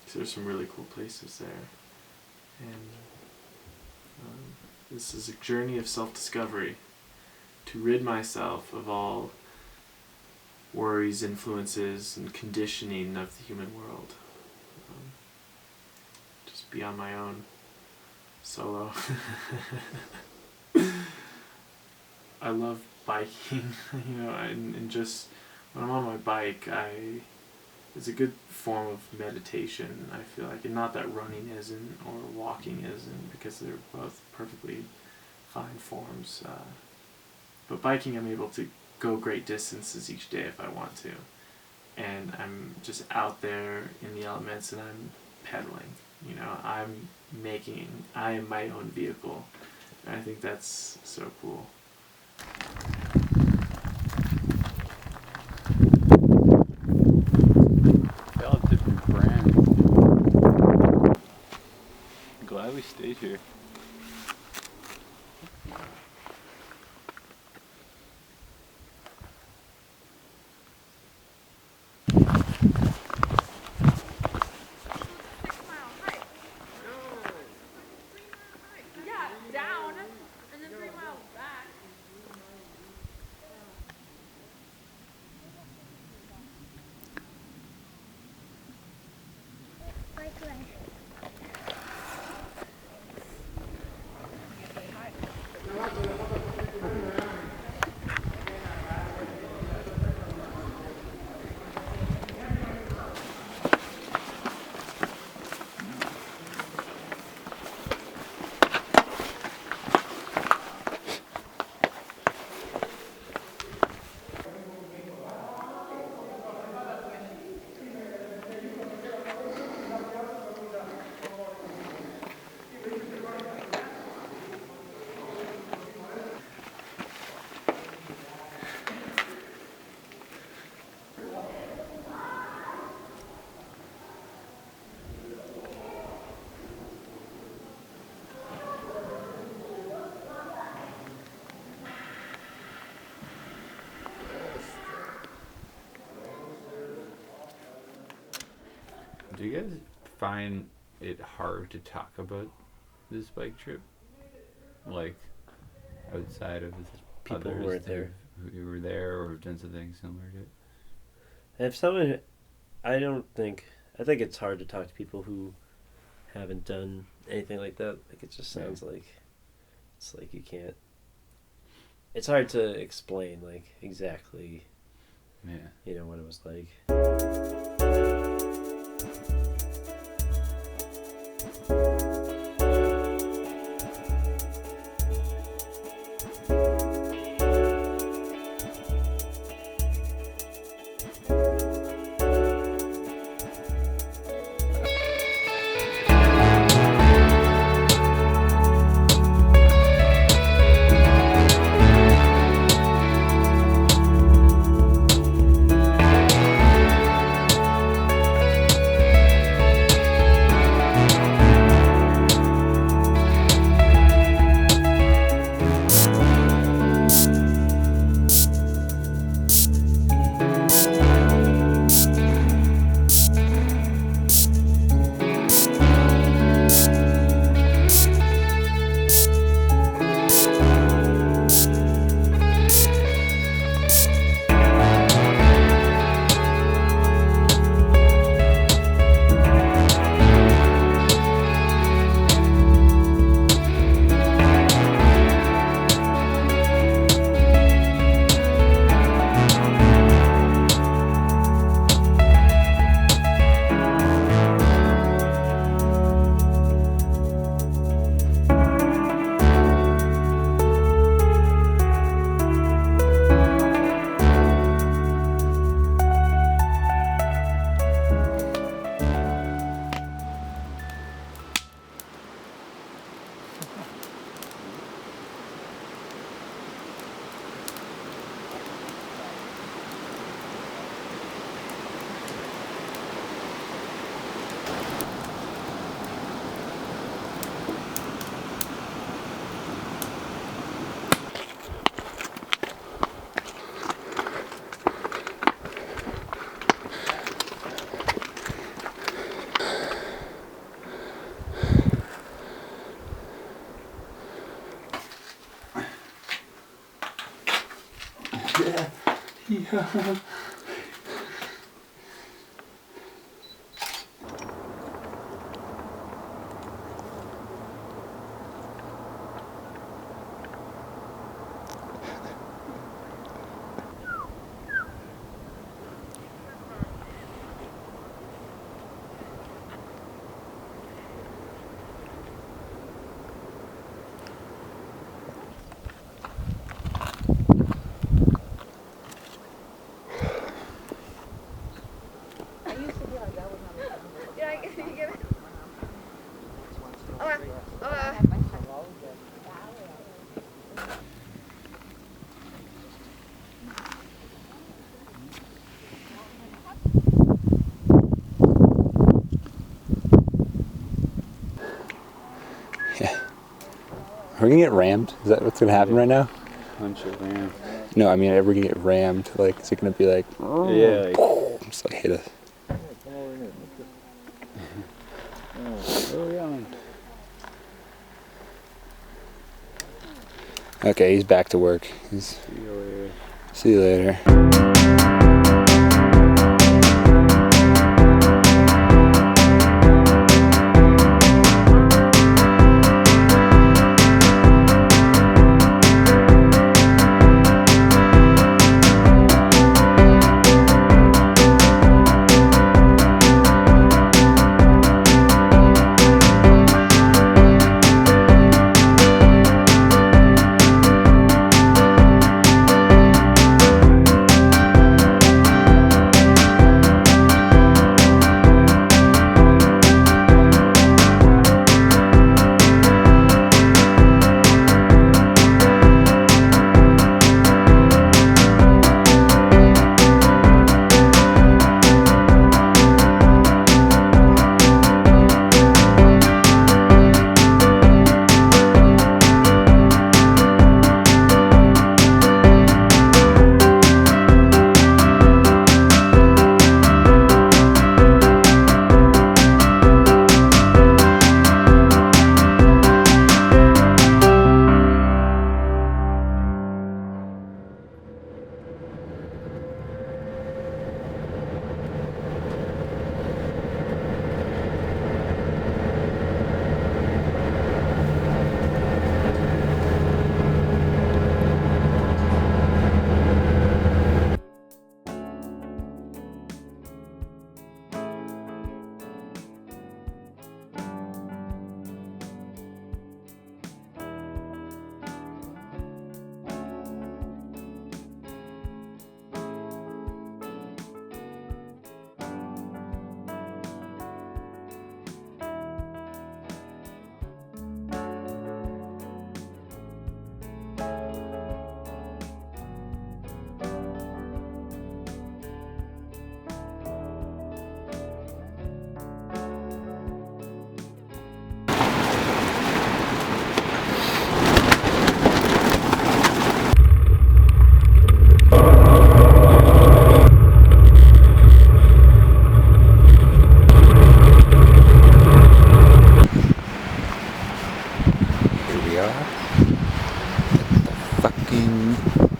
So there's some really cool places there. And this is a journey of self-discovery to rid myself of all worries, influences, and conditioning of the human world. Just be on my own, solo. I love biking, and just when I'm on my bike, it's a good form of meditation, I feel like, and not that running isn't or walking isn't, because they're both perfectly fine forms. But biking, I'm able to go great distances each day if I want to, and I'm just out there in the elements and I'm pedaling. I am my own vehicle, and I think that's so cool. They all have different brands. I'm glad we stayed here. Do you guys find it hard to talk about this bike trip? Like, outside of People others who weren't there. who were there or have done something similar to it? If someone, I think it's hard to talk to people who haven't done anything like that. Like, it just sounds like, it's like you can't, it's hard to explain, like, exactly, what it was like. Yeah. Yeah. Are we gonna get rammed? Is that what's gonna happen right now? Punch it, man. No, I mean, are we gonna get rammed? Like, is it gonna be like, Yeah, like- just like hit us? Okay, he's back to work. See you later.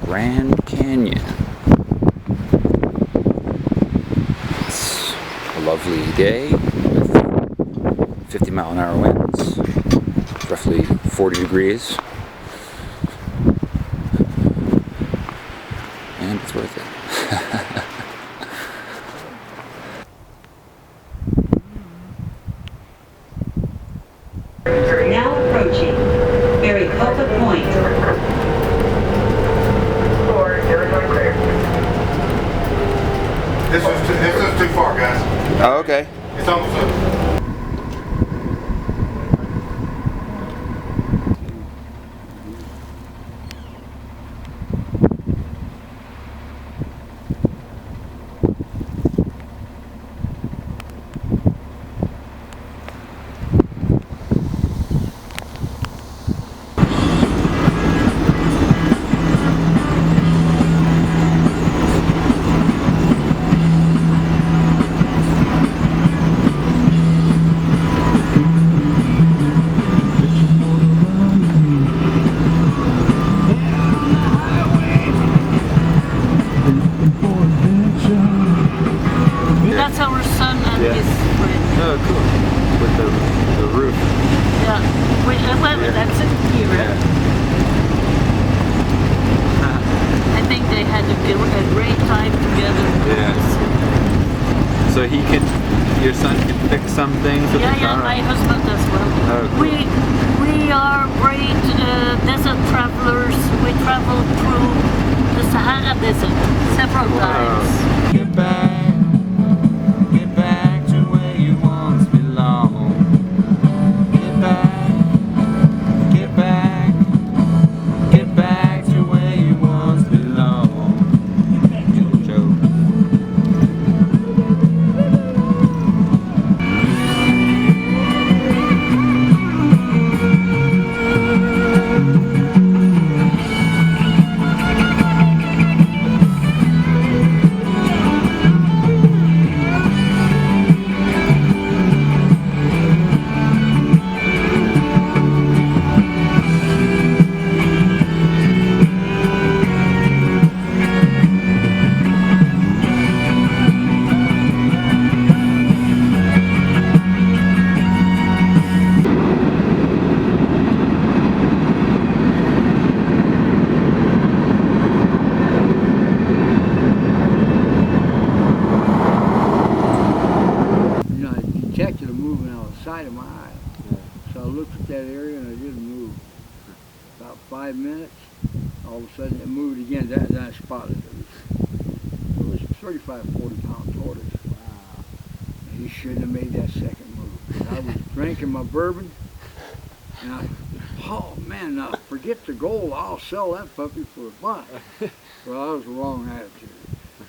Grand Canyon. It's a lovely day with 50-mile-an-hour winds, roughly 40 degrees, and it's worth it. Now approaching Maricopa Point. This is too far, guys. Oh, okay. It's almost up. That's our son and Yeah. his friend. Oh, cool. With the roof. Yeah. That's it here. I think they had a great time together. Yeah. So your son can fix some things with the Yeah, car? my husband as well. Oh, cool. We are great desert travelers. We traveled through the Sahara Desert several times. Get back to where you once belonged. Get back to where you once belonged. Jojo. You know, I detected a movement on the side of my eye. So I looked at that area and I didn't move. About 5 minutes, all of a sudden it moved again. Then I spotted it. It was a 35, 40 pound tortoise. Wow. He shouldn't have made that second move. I was drinking my bourbon and oh man, now forget the gold. I'll sell that puppy for a buck. Well, that was the wrong attitude.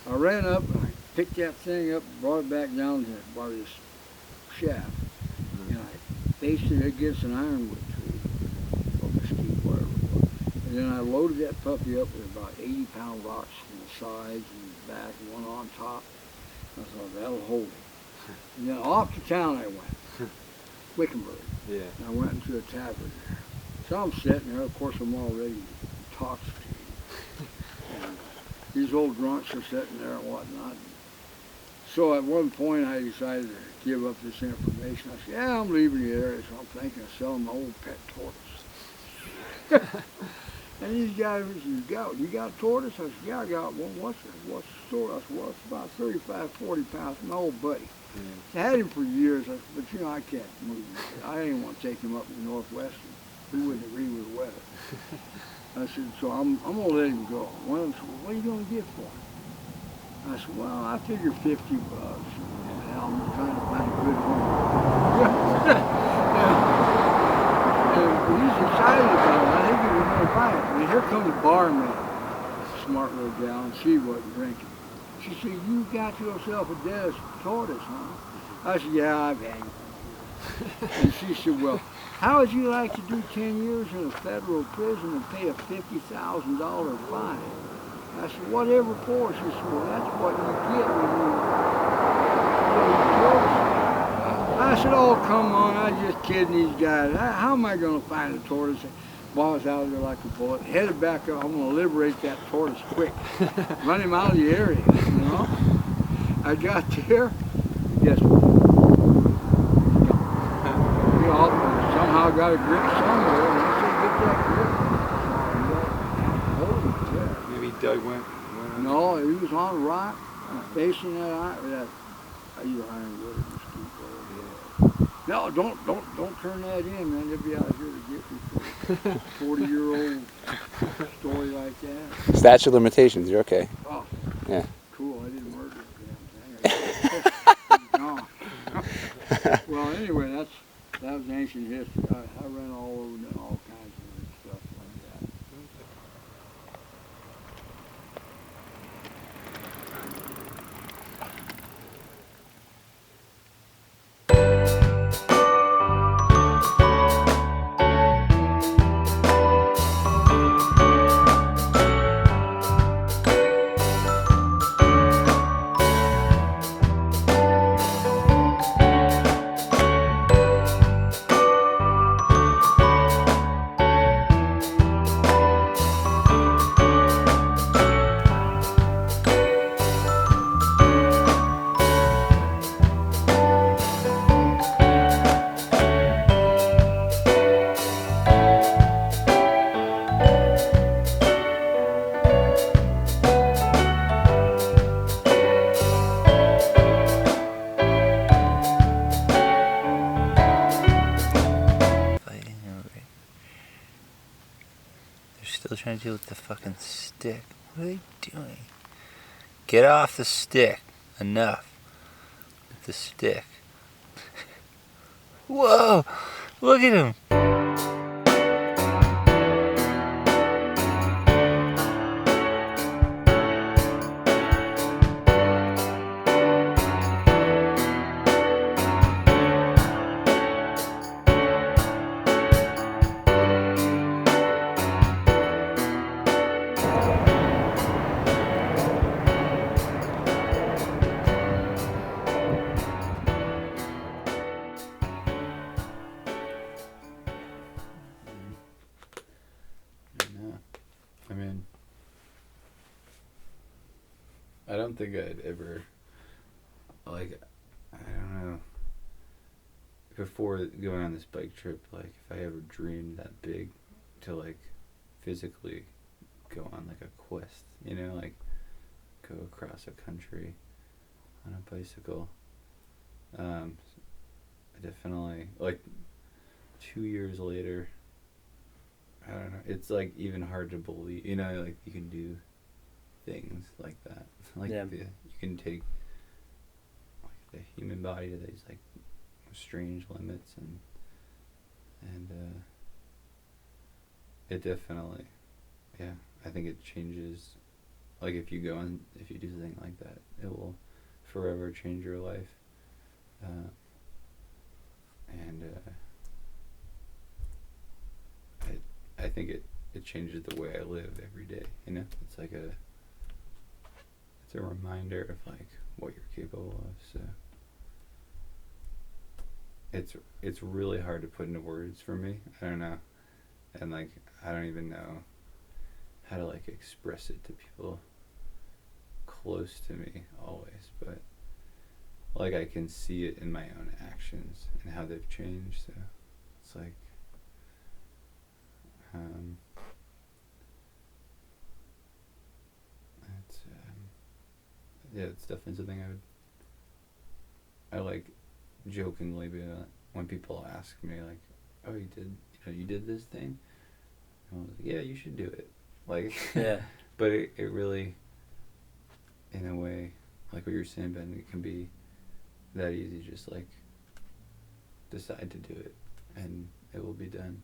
I ran up and I picked that thing up, brought it back down to by this shaft, and I faced it against an ironwood tree, or mesquite, whatever it was. And then I loaded that puppy up with about 80-pound rocks on the sides and the back, and one on top. I thought, that'll hold it. And then off to town I went, Wickenburg. Yeah. And I went into a tavern there. So I'm sitting there, of course I'm already intoxicated. And these old drunks are sitting there and whatnot. So at one point I decided to give up this information. I said, yeah, I'm leaving the area, so I'm thinking of selling my old pet tortoise. And these guys said, you got a tortoise? I said, yeah, I got one. What's the story? I said, well, it's about 35, 40 pounds. My old buddy. I had him for years, but you know, I can't move him. I didn't want to take him up to the Northwest. He wouldn't agree with the weather. I said, so I'm going to let him go. One of them said, well, what are you going to get for him? I said, well, I figure 50 bucks. And I'm trying to find a good home. And he's excited about it. I think he was going to buy it. And here comes the barmaid, smart little gal, and she wasn't drinking. She said, you got yourself a desert tortoise, huh? I said, yeah, I've had it. And she said, well, how would you like to do 10 years in a federal prison and pay a $50,000 fine? I said, whatever for? She said, well, that's what you get when you tortoise. I said, oh, come on, I'm just kidding these guys. How am I going to find a tortoise? Boy, I was out there like a bullet. Headed back up, I'm going to liberate that tortoise quick. Run him out of the area, you know? I got there, guess what? You know, somehow got a grip somewhere, and I said, get that grip. Maybe Doug went No, he was on a rock, facing that ironwood or mesquite. No, don't turn that in, man. They'll be out here to get you for a 40-year-old story like that. Statute of limitations, you're okay. Oh, yeah. Cool. I didn't murder the damn thing. No. Well, anyway, that was ancient history. I ran all over and all kinds of weird stuff like that. trying to do with the fucking stick? What are they doing? Get off the stick. Enough. With the stick. Whoa! Look at him! I mean, I don't think I'd ever, like, I don't know, before going on this bike trip, like, if I ever dreamed that big to, like, physically go on, like, a quest, you know, like, go across a country on a bicycle. I definitely, like, 2 years later, I don't know, it's like even hard to believe, you know, like you can do things like that. Like you can take like the human body to these like strange limits, and it definitely, yeah, I think it changes. Like if you go and if you do something like that, it will forever change your life. I think it changes the way I live every day, you know? It's like it's a reminder of like what you're capable of, so it's really hard to put into words for me. I don't know. And like I don't even know how to like express it to people close to me always, but like I can see it in my own actions and how they've changed, so it's like it's definitely something I like jokingly be when people ask me like, oh, you did this thing, and I was like, yeah, you should do it, like yeah. But it really, in a way, like what you're saying, Ben, it can be that easy, just like decide to do it and it will be done.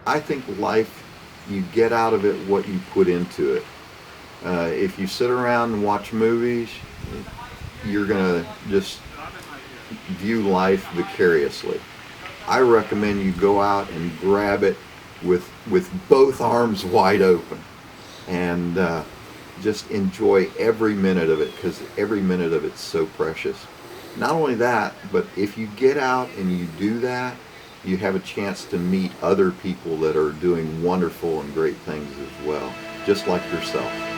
I think life, you get out of it what you put into it. If you sit around and watch movies, you're going to just view life vicariously. I recommend you go out and grab it with both arms wide open and just enjoy every minute of it, because every minute of it's so precious. Not only that, but if you get out and you do that, you have a chance to meet other people that are doing wonderful and great things as well, just like yourself.